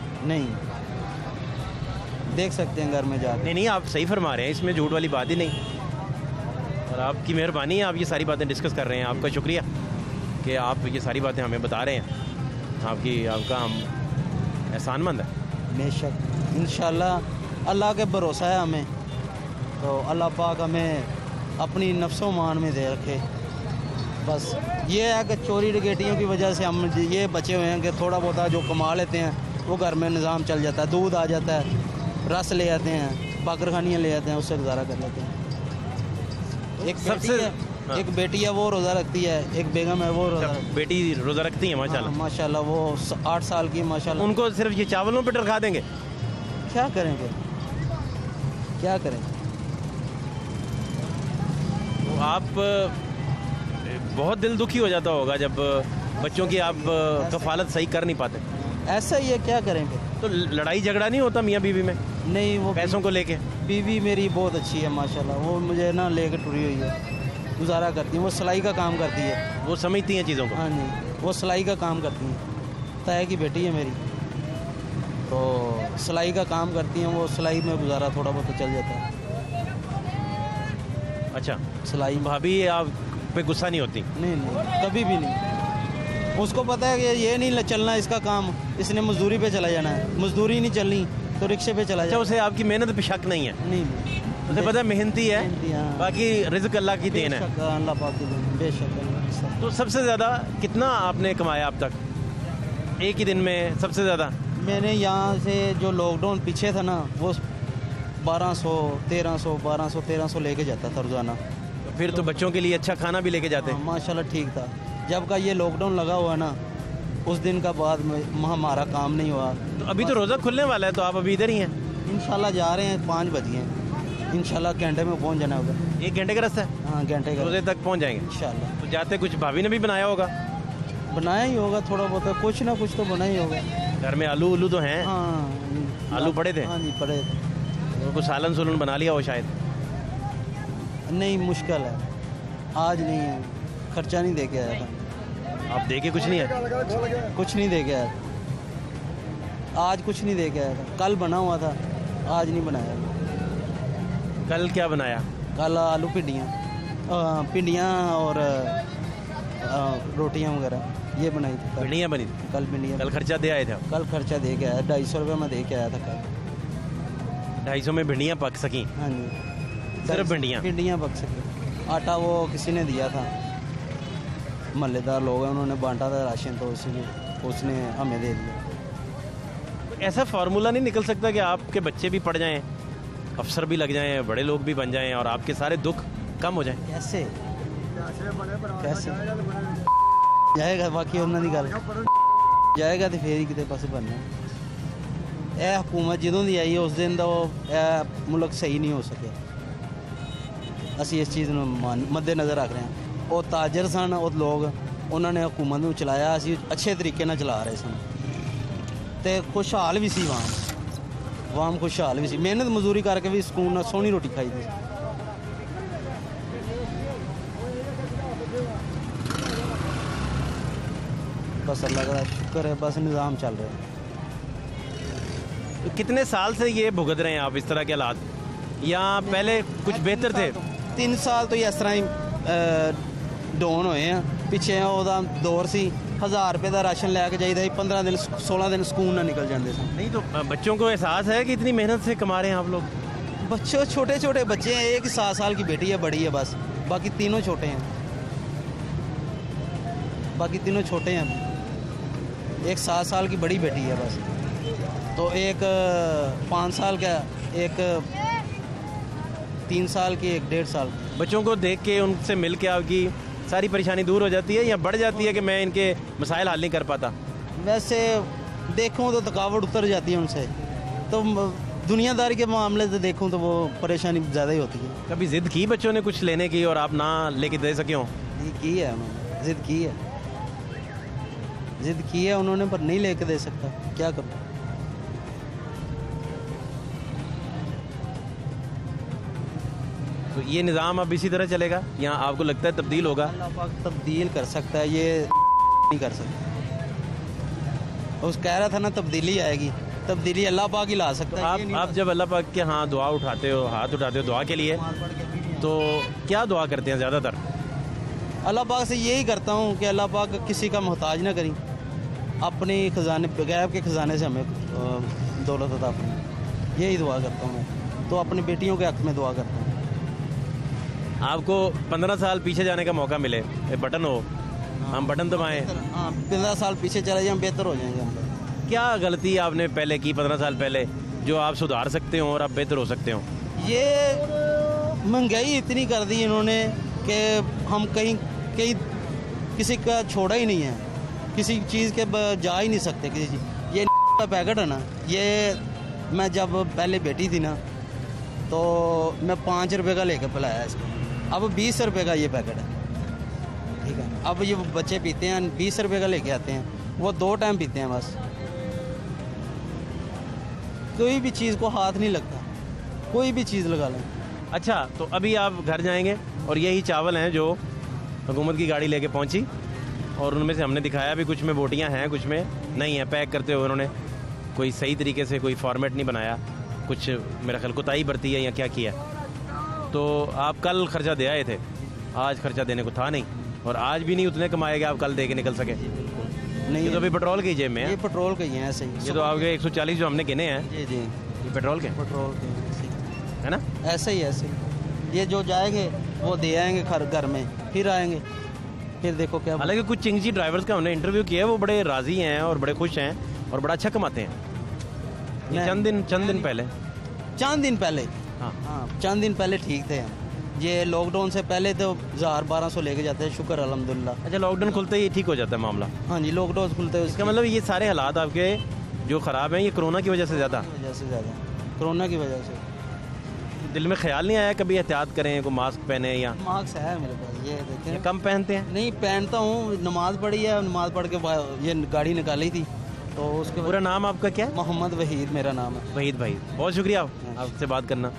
[SPEAKER 11] देख सकते हैं घर में जाकर।
[SPEAKER 1] नहीं, आप सही फरमा रहे हैं, इसमें झूठ वाली बात ही नहीं। और आपकी मेहरबानी है, आप ये सारी बातें डिस्कस कर रहे हैं, आपका शुक्रिया कि आप ये सारी बातें हमें बता रहे हैं। आपका हम एहसानमंद है।
[SPEAKER 11] बेशक, इंशाल्लाह अल्लाह के भरोसा है हमें, तो अल्लाह पाक हमें अपनी नफ्सो मान में दे रखे। बस ये है कि चोरी डकैतियों की वजह से हम ये बचे हुए हैं कि थोड़ा बहुत जो कमा लेते हैं वो घर में निज़ाम चल जाता है, दूध आ जाता है, रस ले आते हैं, बकरखानियाँ ले आते हैं, उससे गुजारा कर लेते हैं। एक
[SPEAKER 1] हाँ।
[SPEAKER 11] एक बेटी है वो रोज़ा रखती है, एक बेगम है वो रोज़ा
[SPEAKER 1] बेटी रोज़ा रखती है माशाल्लाह।
[SPEAKER 11] माशाल्लाह वो 8 साल की माशाल्लाह।
[SPEAKER 1] उनको सिर्फ ये चावलों पे रखा देंगे?
[SPEAKER 11] क्या करेंगे, क्या करेंगे?
[SPEAKER 1] तो आप बहुत दिल दुखी हो जाता होगा जब बच्चों की आप कफालत सही कर नहीं पाते।
[SPEAKER 11] ऐसा ही है, क्या करेंगे?
[SPEAKER 1] तो लड़ाई झगड़ा नहीं होता मियाँ बीवी में
[SPEAKER 11] नहीं, वो
[SPEAKER 1] पैसों को लेके?
[SPEAKER 11] बीवी मेरी बहुत अच्छी है माशाल्लाह, वो मुझे ना लेकर टुरी हुई है, गुजारा करती है। वो सिलाई का काम करती है,
[SPEAKER 1] वो समझती हैं चीज़ों को।
[SPEAKER 11] हाँ जी, वो सिलाई का काम करती हैं। ताया की बेटी है मेरी, तो सिलाई का काम करती हैं वो। सिलाई में गुजारा थोड़ा बहुत चल जाता है।
[SPEAKER 1] अच्छा,
[SPEAKER 11] सिलाई।
[SPEAKER 1] भाभी आप पे गुस्सा नहीं होती?
[SPEAKER 11] नहीं नहीं, कभी भी नहीं। उसको पता है कि ये नहीं चलना इसका काम, इसने मजदूरी पे चला जाना है। मजदूरी नहीं चलनी तो रिक्शे पे चला
[SPEAKER 1] अच्छा,
[SPEAKER 11] जाए।
[SPEAKER 1] उसे आपकी मेहनत पे शक नहीं है?
[SPEAKER 11] नहीं,
[SPEAKER 1] उसे पता है मेहनती है,
[SPEAKER 11] हाँ।
[SPEAKER 1] बाकी रिज़्क अल्लाह की देन है।
[SPEAKER 11] बेशक अल्लाह पाक की देन, बेशक।
[SPEAKER 1] तो सबसे ज़्यादा कितना आपने कमाया अब तक एक ही दिन में? सबसे ज़्यादा
[SPEAKER 11] मैंने यहाँ से जो लॉकडाउन पीछे था ना, वो 1200 1300 1200 1300 लेके जाता था रोज़ाना।
[SPEAKER 1] तो फिर तो बच्चों के लिए अच्छा खाना भी लेके जाते हैं।
[SPEAKER 11] माशाल्लाह ठीक था। जब का ये लॉकडाउन लगा हुआ ना, उस दिन का बाद में हमारा काम नहीं हुआ।
[SPEAKER 1] तो अभी तो रोज़ा खुलने वाला है, तो आप अभी इधर ही हैं?
[SPEAKER 11] इंशाल्लाह जा रहे हैं, 5 बजे हैं। इंशाल्लाह घंटे में पहुंच जाना होगा।
[SPEAKER 1] 1 घंटे का रास्ता है?
[SPEAKER 11] हाँ, घंटे का।
[SPEAKER 1] रोज़े तक पहुंच जाएंगे
[SPEAKER 11] इंशाल्लाह।
[SPEAKER 1] तो जाते कुछ भाभी ने भी बनाया होगा?
[SPEAKER 11] बनाया ही होगा थोड़ा बहुत, कुछ ना कुछ तो बना ही होगा।
[SPEAKER 1] घर में आलू उलू तो हैं?
[SPEAKER 11] हाँ,
[SPEAKER 1] आलू पड़े थे?
[SPEAKER 11] हाँ जी, पड़े थे।
[SPEAKER 1] और कुछ सालन सुलन बना लिया हो शायद?
[SPEAKER 11] नहीं, मुश्किल है, आज नहीं है, खर्चा नहीं दे के आया था।
[SPEAKER 1] आप दे के कुछ नहीं है?
[SPEAKER 11] कुछ नहीं दे के आया था, आज कुछ नहीं दे के आया था। कल बना हुआ था, आज नहीं बनाया।
[SPEAKER 1] कल क्या बनाया?
[SPEAKER 11] कल आलू भिंडियाँ और रोटियाँ वगैरह ये बनाई थी।
[SPEAKER 1] भिंडियाँ बनी थी
[SPEAKER 11] कल? भिंडियाँ।
[SPEAKER 1] कल खर्चा दे आए थे?
[SPEAKER 11] कल खर्चा दे के आया, 250 रुपये में दे के आया था कल।
[SPEAKER 1] 250 में भिंडियाँ पक सकी?
[SPEAKER 11] हाँ जी,
[SPEAKER 1] सिर्फ भिंडियाँ?
[SPEAKER 11] भिंडियाँ पक सकी। आटा वो किसी ने दिया था, महल्लेदार लोग हैं, उन्होंने बांटा था राशन, तो उसने हमें दे दिया।
[SPEAKER 1] ऐसा फार्मूला नहीं निकल सकता कि आपके बच्चे भी पढ़ जाएं, अफसर भी लग जाएं, बड़े लोग भी बन जाएं और आपके सारे दुख कम हो जाएं?
[SPEAKER 11] कैसे जाएगा? बाकी उन्होंने गल जाएगा तो फिर ही कितने पासे बनना। यह हुकूमत ਜਦੋਂ ਦੀ आई है उस दिन ਦਾ ਇਹ ਮੁਲਕ सही नहीं हो सके। ਅਸੀਂ ਇਸ ਚੀਜ਼ ਨੂੰ ਮੱਦੇਨਜ਼ਰ ਰੱਖ ਰਹੇ ਹਾਂ। ਉਹ ਤਾਜਰ ਸਨ, ਉਹ ਲੋਕ, ਉਹਨਾਂ ਨੇ ਹਕੂਮਤ ਨੂੰ ਚਲਾਇਆ, ਅਸੀਂ ਅੱਛੇ ਤਰੀਕੇ ਨਾਲ ਚਲਾ ਰਹੇ ਸਨ ਤੇ ਖੁਸ਼ਹਾਲ ਵੀ ਸੀ। ਵਾਮ ਖੁਸ਼ਹਾਲ ਵੀ ਸੀ, ਮਿਹਨਤ ਮਜ਼ਦੂਰੀ ਕਰਕੇ ਵੀ ਸਕੂਨ ਨਾਲ ਸੋਹਣੀ ਰੋਟੀ ਖਾਈ ਦੀ। बस अल्लाह का शुक्र है, बस निज़ाम चल रहा है।
[SPEAKER 1] तो कितने साल से ये भुगत रहे हैं आप इस तरह के हालात, या पहले कुछ बेहतर थे?
[SPEAKER 11] 3 साल तो इस तरह ही डाउन होए हैं। पिछे ਉਹਦਾ दौर सी 1000 रुपये का राशन लैके जाइए, 15 दिन 16 दिन सुकून ना निकल जाते सन।
[SPEAKER 1] नहीं तो बच्चों को एहसास है कि इतनी मेहनत से कमा रहे हैं आप लोग?
[SPEAKER 11] बच्चे छोटे छोटे बच्चे हैं, एक 7 साल की बेटी है, बड़ी है बस, बाकी तीनों छोटे हैं। बाकी तीनों छोटे हैं। एक 7 साल की बड़ी बेटी है बस, तो एक 5 साल का, एक 3 साल की, एक 1.5 साल।
[SPEAKER 1] बच्चों को देख के, उनसे मिल के आपकी सारी परेशानी दूर हो जाती है या बढ़ जाती है कि मैं इनके मसाइल हल नहीं कर पाता?
[SPEAKER 11] वैसे देखूं तो थकावट उतर जाती है उनसे, तो दुनियादारी के मामले से देखूं तो वो परेशानी ज़्यादा ही होती है।
[SPEAKER 1] कभी ज़िद की बच्चों ने कुछ लेने की और आप ना लेके दे सके हो?
[SPEAKER 11] की है उन्होंने, ज़िद की है, ज़िद की है उन्होंने, पर नहीं लेके दे सकता, क्या करूं।
[SPEAKER 1] तो ये निज़ाम अब इसी तरह चलेगा या आपको लगता है तब्दील होगा?
[SPEAKER 11] अल्लाह पाक तब्दील कर सकता है, ये नहीं कर सकता। उस कह रहा था ना तब्दीली आएगी, तब्दीली अल्लाह पाक ही ला सकता है।
[SPEAKER 1] आप जब अल्लाह पाक के हाथ दुआ उठाते हो, हाथ उठाते हो दुआ के लिए, तो क्या दुआ करते हैं ज़्यादातर?
[SPEAKER 11] अल्लाह पाक से यही करता हूँ कि अल्लाह पाक किसी का मोहताज ना करें, अपने खजाने, गैब के खजाने से हमें दौलत अता फरमाएं, यही दुआ करता हूँ मैं। तो अपनी बेटियों के हक़ में दुआ करता हूँ।
[SPEAKER 1] आपको 15 साल पीछे जाने का मौका मिले, बटन हो, हम बटन दबाएं,
[SPEAKER 11] हाँ 15 साल पीछे चले जाएं, बेहतर हो जाएंगे हम लोग।
[SPEAKER 1] क्या गलती आपने पहले की 15 साल पहले जो आप सुधार सकते हो और आप बेहतर हो सकते हो?
[SPEAKER 11] ये महंगाई इतनी कर दी इन्होंने, कि हम कहीं किसी का छोड़ा ही नहीं है, किसी चीज़ के जा ही नहीं सकते किसी चीज़। ये का पैकेट है ना, ये मैं जब पहले बेटी थी ना तो मैं 5 रुपये का लेकर पिलाया इसको, अब 20 रुपये का ये पैकेट है, ठीक है। अब ये बच्चे पीते हैं 20 रुपये का लेके आते हैं, वो 2 टाइम पीते हैं बस। कोई भी चीज़ को हाथ नहीं लगता, कोई भी चीज़ लगा लें।
[SPEAKER 1] अच्छा, तो अभी आप घर जाएंगे और यही चावल हैं जो हुकूमत की गाड़ी लेके पहुंची, और उनमें से हमने दिखाया भी, कुछ में बोटियां हैं, कुछ में नहीं है। पैक करते हुए उन्होंने कोई सही तरीके से कोई फॉर्मेट नहीं बनाया, कुछ मेरा ख्याल कोताही बरती है या क्या किया। तो आप कल खर्चा दे आए थे, आज खर्चा देने को था नहीं, और आज भी नहीं उतने कमाए गए आप कल दे के निकल सके। नहीं, ये तो अभी पेट्रोल की जेब में है।
[SPEAKER 11] ये पेट्रोल के ही हैं ऐसे ही।
[SPEAKER 1] ये तो आपके 140 जो हमने गिने हैं,
[SPEAKER 11] जी जी,
[SPEAKER 1] ये पेट्रोल के है ना,
[SPEAKER 11] ऐसे ही ऐसे ही। ये जो जाएंगे वो दे आएंगे घर में, फिर आएंगे, फिर देखो क्या।
[SPEAKER 1] हालांकि कुछ चिंगजी ड्राइवर्स का हमने इंटरव्यू किया है, वो बड़े राजी हैं और बड़े खुश हैं और बड़ा अच्छा कमाते हैं। चंद दिन पहले हाँ,
[SPEAKER 11] चंद दिन पहले ठीक थे। ये लॉकडाउन से पहले तो 1000-1200 लेके जाते हैं, शुक्र अल्हम्दुलिल्लाह।
[SPEAKER 1] अच्छा, लॉकडाउन खुलते ही ठीक हो जाता है मामला?
[SPEAKER 11] हाँ जी, लॉकडाउन खुलते ही।
[SPEAKER 1] इसका मतलब ये सारे हालात आपके जो ख़राब हैं, ये कोरोना की वजह से ज़्यादा
[SPEAKER 11] कोरोना की वजह से।
[SPEAKER 1] दिल में ख्याल नहीं आया कभी एहतियात करें, को मास्क पहने? या
[SPEAKER 11] मास्क है मेरे पास, ये देखें।
[SPEAKER 1] कम पहनते हैं?
[SPEAKER 11] नहीं पहनता हूँ, नमाज पढ़ी है, नमाज पढ़ के ये गाड़ी निकाली थी, तो उसके
[SPEAKER 1] पूरा नाम आपका क्या है?
[SPEAKER 11] मोहम्मद वहीद मेरा नाम है।
[SPEAKER 1] वहीद भाई, बहुत शुक्रिया आपसे बात करना,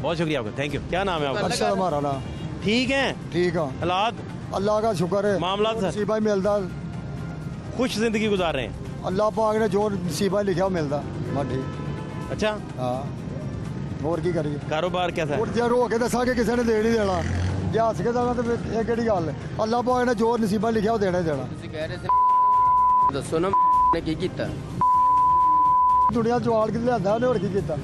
[SPEAKER 1] बहुत शुक्रिया आपका, थैंक यू। क्या नाम है आपका?
[SPEAKER 12] अच्छा, हमारा नाम
[SPEAKER 1] ठीक है,
[SPEAKER 12] ठीक है,
[SPEAKER 1] हालात
[SPEAKER 12] अल्लाह का शुक्र है।
[SPEAKER 1] मामला
[SPEAKER 12] नसीबा मिलता,
[SPEAKER 1] खुश जिंदगी गुजार रहे हैं,
[SPEAKER 12] अल्लाह पाक ने जो नसीबा लिखा मिलता बस ठीक।
[SPEAKER 1] अच्छा,
[SPEAKER 12] हाँ, और की करिए।
[SPEAKER 1] कारोबार कैसा है?
[SPEAKER 12] और जे रो के दसा कि किसी ने दे नहीं देना, जे हस के देना, तो ये केड़ी गल है? अल्लाह पाक ने जो नसीबा लिखा वो देना ही देना।
[SPEAKER 13] दसो ना ने की कीता,
[SPEAKER 12] दुनिया चवाल के लिया और की कीता?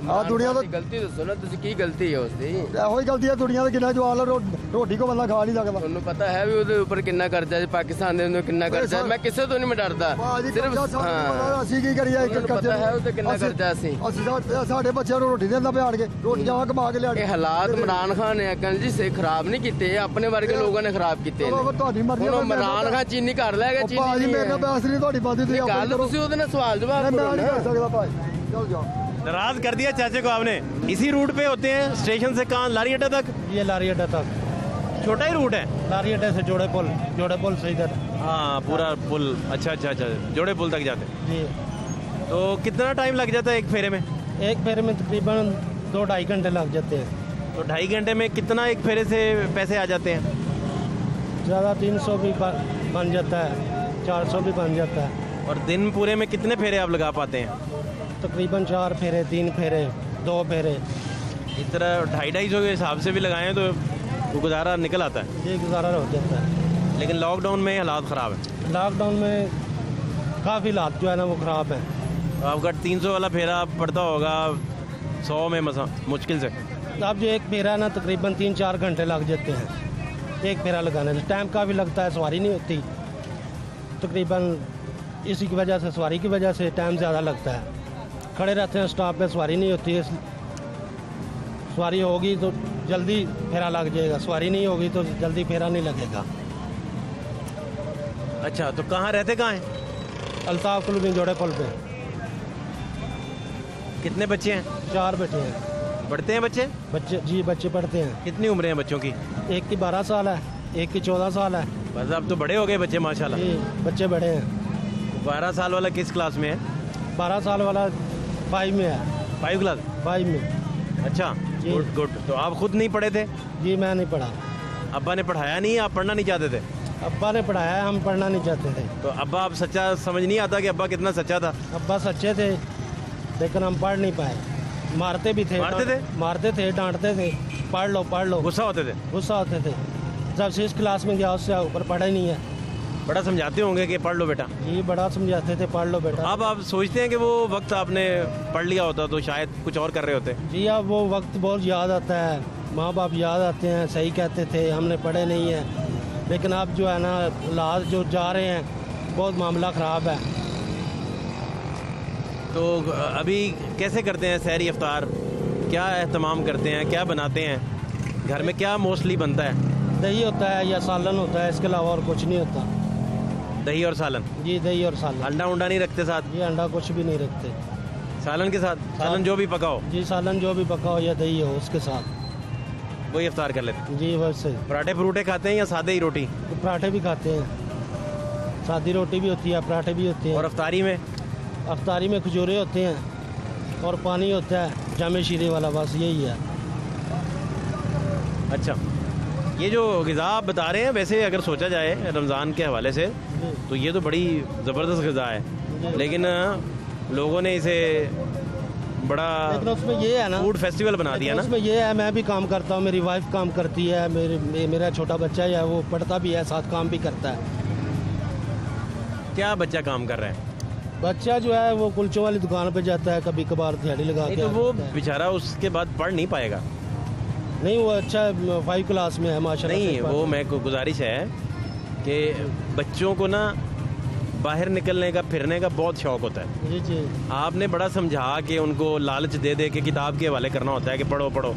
[SPEAKER 12] हाँ, दुनिया तो
[SPEAKER 13] गलती दसो ना, तुसी की गलती है उसदी?
[SPEAKER 12] ਇਹੋ ਹੀ गलती है, दुनिया तो कितना चवाल रोटी को बंदा खा नहीं सकता।
[SPEAKER 13] ਤੁਹਾਨੂੰ ਪਤਾ ਹੈ ਵੀ ਉਹਦੇ ਉੱਪਰ ਕਿੰਨਾ ਕਰਜ਼ਾ ਹੈ, ਪਾਕਿਸਤਾਨ ਦੇ ਅੰਦਰ ਕਿੰਨਾ ਕਰਜ਼ਾ ਹੈ। ਮੈਂ ਕਿਸੇ ਤੋਂ ਨਹੀਂ ਮੈਂ ਡਰਦਾ, ਸਿਰਫ
[SPEAKER 12] ਅਸੀਂ ਕੀ ਕਰੀਏ? ਇੱਕ
[SPEAKER 13] ਪਤਾ ਹੈ ਉਹਦੇ ਕਿੰਨਾ ਕਰਜ਼ਾ ਅਸੀਂ
[SPEAKER 12] ਸਾਡੇ ਬੱਚਿਆਂ ਨੂੰ ਰੋਟੀ ਦੇਂਦਾ ਪਿਆੜ ਕੇ, ਰੋਟੀਆਂ ਕਮਾ ਕੇ ਲਿਆ।
[SPEAKER 13] ਇਹ ਹਾਲਾਤ ਇਮਰਾਨ ਖਾਨ ਨੇ ਅਕਲ ਜੀ ਸੇ ਖਰਾਬ ਨਹੀਂ ਕੀਤੇ, ਆਪਣੇ ਵਰਗੇ ਲੋਕਾਂ ਨੇ ਖਰਾਬ ਕੀਤੇ ਨੇ।
[SPEAKER 12] ਤੁਹਾਡੀ ਮਰਜ਼ੀ
[SPEAKER 13] ਹੁਣ ਇਮਰਾਨ ਖਾਨ ਚੀਨੀ ਘਰ ਲੈ ਗਿਆ,
[SPEAKER 12] ਭਾਜੀ ਮੇਰੇ ਨਾਲ ਬਹਿਸ ਨਹੀਂ, ਤੁਹਾਡੀ ਬਾਤ ਤੁਸੀਂ
[SPEAKER 13] ਗੱਲ ਤੁਸੀਂ ਉਹਦੇ ਨਾਲ ਸਵਾਲ ਜਵਾਬ
[SPEAKER 12] मैं
[SPEAKER 13] ਕਰੋ
[SPEAKER 12] नहीं कर सकता भाई, चल जाओ।
[SPEAKER 1] नाराज कर दिया चाचे को आपने। इसी रूट पे होते हैं स्टेशन से कहाँ, लारी अड्डा तक?
[SPEAKER 14] ये लारी अड्डा तक
[SPEAKER 1] छोटा ही रूट है,
[SPEAKER 14] लारी अड्डे से जोड़े पुल से इधर।
[SPEAKER 1] हाँ, पूरा पुल। अच्छा, जोड़े पुल तक जाते हैं
[SPEAKER 14] जी।
[SPEAKER 1] तो कितना टाइम लग जाता है एक फेरे में?
[SPEAKER 14] एक फेरे में तकरीबन 2-2.5 घंटे लग जाते हैं।
[SPEAKER 1] तो 2.5 घंटे में कितना एक फेरे से पैसे आ जाते हैं?
[SPEAKER 14] ज़्यादा 300 भी बन जाता है, 400 भी बन जाता है।
[SPEAKER 1] और दिन पूरे में कितने फेरे आप लगा पाते हैं?
[SPEAKER 14] तकरीबन 4 फेरे, 3 फेरे, 2 फेरे,
[SPEAKER 1] इस तरह 250-250 के हिसाब से भी लगाएं तो वो गुजारा निकल आता है।
[SPEAKER 14] ये गुजारा हो जाता है।
[SPEAKER 1] लेकिन लॉकडाउन में हालात ख़राब है।
[SPEAKER 14] लॉकडाउन में काफ़ी हालात जो है ना वो ख़राब है।
[SPEAKER 1] तो आपका 300 वाला फेरा पड़ता होगा 100 में मसा मुश्किल से।
[SPEAKER 14] अब जो एक फेरा है ना तकरीबन 3-4 घंटे लग जाते हैं एक फेरा लगाने में। टाइम काफ़ी लगता है, सवारी नहीं होती तकरीबन, इसी की वजह से, सवारी की वजह से टाइम ज़्यादा लगता है। खड़े रहते हैं स्टॉप पे, सवारी नहीं होती है। सवारी होगी तो जल्दी फेरा लग जाएगा, सवारी नहीं होगी तो जल्दी फेरा नहीं लगेगा।
[SPEAKER 1] अच्छा, तो कहाँ रहते कहाँ हैं?
[SPEAKER 14] अल्ताफ कॉलोनी जोड़े पुल पे।
[SPEAKER 1] कितने बच्चे हैं?
[SPEAKER 14] 4 बेटे हैं।
[SPEAKER 1] पढ़ते हैं बच्चे?
[SPEAKER 14] जी, बच्चे पढ़ते हैं।
[SPEAKER 1] कितनी उम्र है बच्चों की?
[SPEAKER 14] एक की 12 साल है, एक की 14 साल है।
[SPEAKER 1] बस अब तो बड़े हो गए बच्चे माशाल्लाह।
[SPEAKER 14] जी, बच्चे बड़े हैं।
[SPEAKER 1] 12 साल वाला किस क्लास में है?
[SPEAKER 14] 12 साल वाला 5 में है।
[SPEAKER 1] 5 क्लास?
[SPEAKER 14] 5 में।
[SPEAKER 1] अच्छा, गुड। तो आप खुद नहीं पढ़े थे?
[SPEAKER 14] जी, मैं नहीं पढ़ा।
[SPEAKER 1] अब्बा ने पढ़ाया नहीं, आप पढ़ना नहीं चाहते थे?
[SPEAKER 14] अब्बा ने पढ़ाया, हम पढ़ना नहीं चाहते थे।
[SPEAKER 1] तो अब्बा, आप सच्चा समझ नहीं आता कि अब्बा कितना सच्चा था?
[SPEAKER 14] अब्बा सच्चे थे लेकिन हम पढ़ नहीं पाए। मारते भी थे, मारते थे, डांटते थे, पढ़ लो।
[SPEAKER 1] गुस्सा होते थे?
[SPEAKER 14] जब 6 क्लास में गया उससे ऊपर पढ़ा ही नहीं है।
[SPEAKER 1] बड़ा समझाते होंगे कि पढ़ लो बेटा?
[SPEAKER 14] जी, बड़ा समझाते थे, पढ़ लो बेटा।
[SPEAKER 1] अब आप सोचते हैं कि वो वक्त आपने पढ़ लिया होता तो शायद कुछ और कर रहे होते?
[SPEAKER 14] जी, अब वो वक्त बहुत याद आता है, माँ बाप याद आते हैं। सही कहते थे, हमने पढ़े नहीं है, लेकिन अब जो है ना हालात जो जा रहे हैं, बहुत मामला ख़राब है।
[SPEAKER 1] तो अभी कैसे करते हैं सहरी इफ्तार? क्या एहतमाम करते हैं, क्या बनाते हैं घर में? क्या मोस्टली बनता है?
[SPEAKER 14] दही होता है या सालन होता है, इसके अलावा और कुछ नहीं होता।
[SPEAKER 1] दही और सालन?
[SPEAKER 14] जी दही और सालन।
[SPEAKER 1] अंडा उंडा नहीं रखते साथ?
[SPEAKER 14] ये अंडा कुछ भी नहीं रखते।
[SPEAKER 1] सालन के साथ? सालन जो भी पका हो?
[SPEAKER 14] जी सालन जो भी पका हो या दही हो उसके साथ
[SPEAKER 1] वही इफ्तार कर लेते हैं?
[SPEAKER 14] जी वैसे।
[SPEAKER 1] पराठे परूठे खाते हैं या सादे ही रोटी?
[SPEAKER 14] तो पराठे भी खाते हैं, सादी रोटी भी होती है, पराठे भी होते हैं।
[SPEAKER 1] और अफ्तारी में?
[SPEAKER 14] अफ्तारी में खजूरे होते हैं और पानी होता है जामे शीरे वाला, बस यही है।
[SPEAKER 1] अच्छा, ये जो ग़िज़ा आप बता रहे हैं, वैसे अगर सोचा जाए रमज़ान के हवाले से तो ये तो बड़ी ज़बरदस्त ग़िज़ा है, लेकिन लोगों ने इसे बड़ा
[SPEAKER 14] लेकिन उसमें ये है ना,
[SPEAKER 1] फूड फेस्टिवल बना दिया ना।
[SPEAKER 14] उसमें ये है, मैं भी काम करता हूँ, मेरी वाइफ काम करती है, मेरा छोटा बच्चा है वो पढ़ता भी है, साथ काम भी करता है।
[SPEAKER 1] क्या बच्चा काम कर रहा है?
[SPEAKER 14] बच्चा जो है वो कुलचों वाली दुकान पे जाता है, कभी कभार दिहाड़ी लगा के।
[SPEAKER 1] तो वो बेचारा उसके बाद पढ़ नहीं पाएगा?
[SPEAKER 14] नहीं, वो अच्छा 5 क्लास में है माशाल्लाह।
[SPEAKER 1] नहीं, वो मैं को गुजारिश है कि बच्चों को ना बाहर निकलने का, फिरने का बहुत शौक होता है।
[SPEAKER 14] जी जी।
[SPEAKER 1] आपने बड़ा समझा के उनको लालच दे दे के किताब के हवाले करना होता है कि पढ़ो पढ़ो,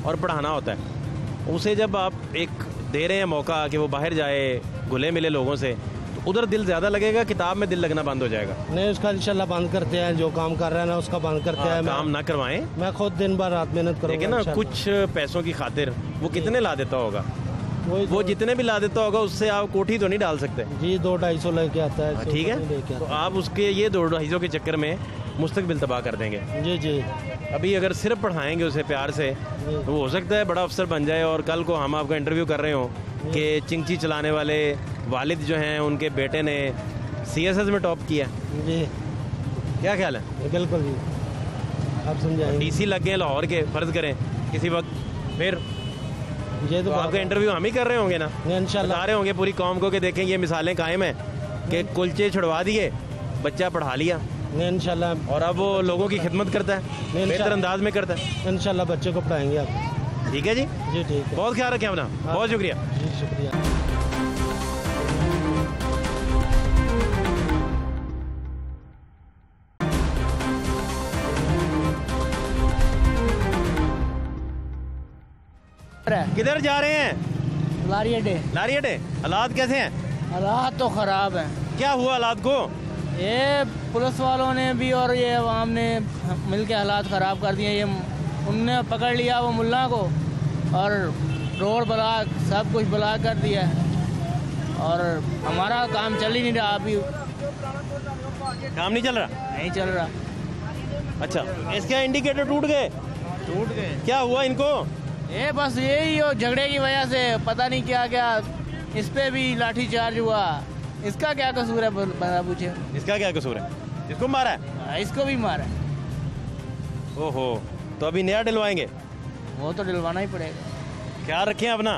[SPEAKER 1] और पढ़ाना होता है उसे। जब आप एक दे रहे हैं मौका कि वो बाहर जाए, घुले मिले लोगों से, तो उधर दिल ज़्यादा लगेगा, किताब में दिल लगना बंद हो जाएगा।
[SPEAKER 14] नहीं, उसका इंशाल्लाह बंद करते हैं, जो काम कर रहा है ना उसका बंद करते हैं।
[SPEAKER 1] काम ना करवाएं,
[SPEAKER 14] मैं खुद दिन भर रात मेहनत करूँगा।
[SPEAKER 1] लेकिन ना कुछ पैसों की खातिर वो कितने ला देता होगा, वो जितने भी ला देता होगा उससे आप कोठी तो नहीं डाल सकते।
[SPEAKER 14] जी 200-250 लेके आता है।
[SPEAKER 1] ठीक है, तो आप उसके ये 200-250 के चक्कर में मुस्तकबिल तबाह कर देंगे।
[SPEAKER 14] जी जी।
[SPEAKER 1] अभी अगर सिर्फ पढ़ाएंगे उसे प्यार से तो वो हो सकता है बड़ा अफसर बन जाए, और कल को हम आपका इंटरव्यू कर रहे हो कि चिंची चलाने वाले वालिद जो हैं उनके बेटे ने CSS में टॉप किया।
[SPEAKER 14] जी,
[SPEAKER 1] क्या ख्याल है?
[SPEAKER 14] बिल्कुल जी, आप समझाएं।
[SPEAKER 1] DC लग गए लाहौर के, फर्ज करें किसी वक्त, फिर
[SPEAKER 14] ये तो
[SPEAKER 1] आपका इंटरव्यू हम ही कर रहे होंगे ना,
[SPEAKER 14] इंशाल्लाह।
[SPEAKER 1] बता रहे होंगे पूरी कौम को कि देखें ये मिसालें कायम हैं कि कुलचे छुड़वा दिए, बच्चा पढ़ा लिया
[SPEAKER 14] इंशाल्लाह,
[SPEAKER 1] और अब वो लोगों की खिदमत करता है, बेहतर अंदाज में करता है।
[SPEAKER 14] इंशाल्लाह बच्चे को पढ़ाएंगे आप।
[SPEAKER 1] ठीक है जी?
[SPEAKER 14] जी ठीक है,
[SPEAKER 1] बहुत ख्याल रखें अपना। बहुत शुक्रिया
[SPEAKER 14] जी, शुक्रिया।
[SPEAKER 1] किधर जा रहे हैं?
[SPEAKER 10] लारी अड्डे।
[SPEAKER 1] लारी अड्डे। हालात कैसे हैं?
[SPEAKER 10] हालात तो खराब हैं।
[SPEAKER 1] क्या हुआ हालात को?
[SPEAKER 10] ये पुलिस वालों ने भी और ये अवाम ने मिल के हालात ख़राब कर दिए। ये उनने पकड़ लिया वो मुल्ला को और रोड ब्लॉक, सब कुछ ब्लॉक कर दिया है, और हमारा काम चल ही नहीं रहा। अभी
[SPEAKER 1] काम नहीं चल रहा?
[SPEAKER 10] नहीं चल रहा।
[SPEAKER 1] अच्छा, इसके इंडिकेटर टूट गए?
[SPEAKER 10] टूट गए।
[SPEAKER 1] क्या हुआ इनको?
[SPEAKER 10] ये बस यही हो, झगड़े की वजह से पता नहीं क्या क्या, इस पे भी लाठी चार्ज हुआ। इसका क्या कसूर है बता पूछे?
[SPEAKER 1] इसका क्या कसूर है? इसको मारा है?
[SPEAKER 10] इसको भी मारा है।
[SPEAKER 1] ओहो, तो अभी नया डलवाएंगे?
[SPEAKER 10] वो तो डलवाना ही पड़ेगा।
[SPEAKER 1] ख्याल रखें अपना।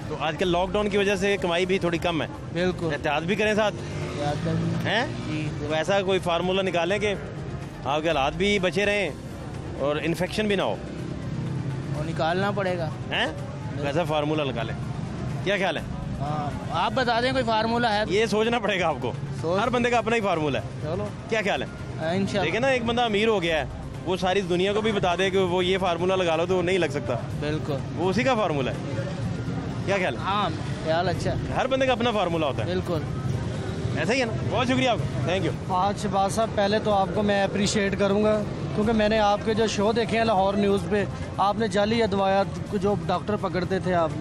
[SPEAKER 1] तो आजकल लॉकडाउन की वजह से कमाई भी थोड़ी कम है,
[SPEAKER 10] बिल्कुल
[SPEAKER 1] एहतियात भी करें साथ हैं। तो ऐसा कोई फार्मूला निकालें कि आपके हालात भी बचे रहें और इन्फेक्शन भी ना हो।
[SPEAKER 10] वो निकालना पड़ेगा
[SPEAKER 1] हैं? वैसा फार्मूला निकालें, क्या ख्याल है?
[SPEAKER 10] आप बता दें कोई फार्मूला है?
[SPEAKER 1] ये सोचना पड़ेगा आपको, हर बंदे का अपना ही फार्मूला है।
[SPEAKER 10] चलो,
[SPEAKER 1] क्या ख्याल है?
[SPEAKER 10] इंशाल्लाह।
[SPEAKER 1] देखिए ना, एक बंदा अमीर हो गया है, वो सारी दुनिया को भी बता दे कि वो ये फार्मूला लगा लो तो वो नहीं लग सकता।
[SPEAKER 10] बिल्कुल,
[SPEAKER 1] वो उसी का फार्मूला है। क्या ख्याल है?
[SPEAKER 10] हाँ, ख्याल अच्छा।
[SPEAKER 1] हर बंदे का अपना फार्मूला होता है।
[SPEAKER 10] बिल्कुल,
[SPEAKER 1] ऐसा ही है ना। बहुत शुक्रिया आपका, थैंक यू।
[SPEAKER 15] आज शहबाज साहब, पहले तो आपको मैं अप्रिशिएट करूंगा क्योंकि मैंने आपके जो शो देखे हैं लाहौर न्यूज़ पे, आपने जाली अदवायात जो डॉक्टर पकड़ते थे, आप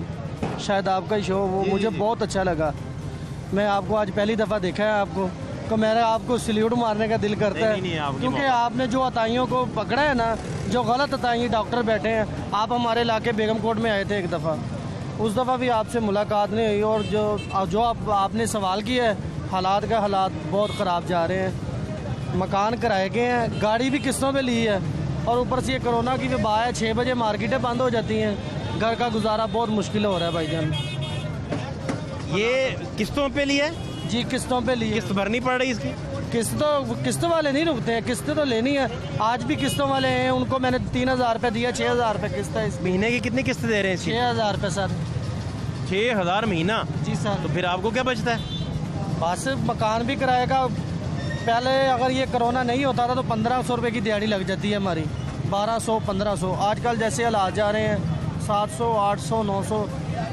[SPEAKER 15] शायद आपका ही शो, वो मुझे बहुत अच्छा लगा। मैं आपको आज पहली दफ़ा देखा है आपको, तो मेरा आपको सल्यूट मारने का दिल करता है, क्योंकि आपने जो अताइयों को पकड़ा है ना, जो गलत अताई डॉक्टर बैठे हैं। आप हमारे इलाके बेगमकोट में आए थे एक दफ़ा, उस दफ़ा भी आपसे मुलाकात नहीं हुई, और जो आपने सवाल किया है, हालात बहुत ख़राब जा रहे हैं। मकान किराए के हैं, गाड़ी भी किस्तों पे ली है, और ऊपर से ये कोरोना की वबा है, 6 बजे मार्केटें बंद हो जाती हैं, घर का गुजारा बहुत मुश्किल हो रहा है भाईजान।
[SPEAKER 1] ये किस्तों पे लिया?
[SPEAKER 15] जी किस्तों पे ली।
[SPEAKER 1] किस्त भरनी पड़ रही इसकी?
[SPEAKER 15] किस्तों वाले नहीं रुकते हैं, किस्तें तो लेनी है। आज भी किस्तों वाले हैं, उनको मैंने 3000 रुपये दिया, 6000 रुपये किस्त है। इस
[SPEAKER 1] महीने की कितनी किस्त दे रहे हैं?
[SPEAKER 15] 6000 रुपये सर।
[SPEAKER 1] 6000 महीना?
[SPEAKER 15] जी सर।
[SPEAKER 1] तो फिर आपको क्या बचता है?
[SPEAKER 15] बस मकान भी किराए का। पहले अगर ये कोरोना नहीं होता था तो 1500 रुपये की दिहाड़ी लग जाती है हमारी, 1200 1500। आजकल जैसे हालात जा रहे हैं, 700 800 900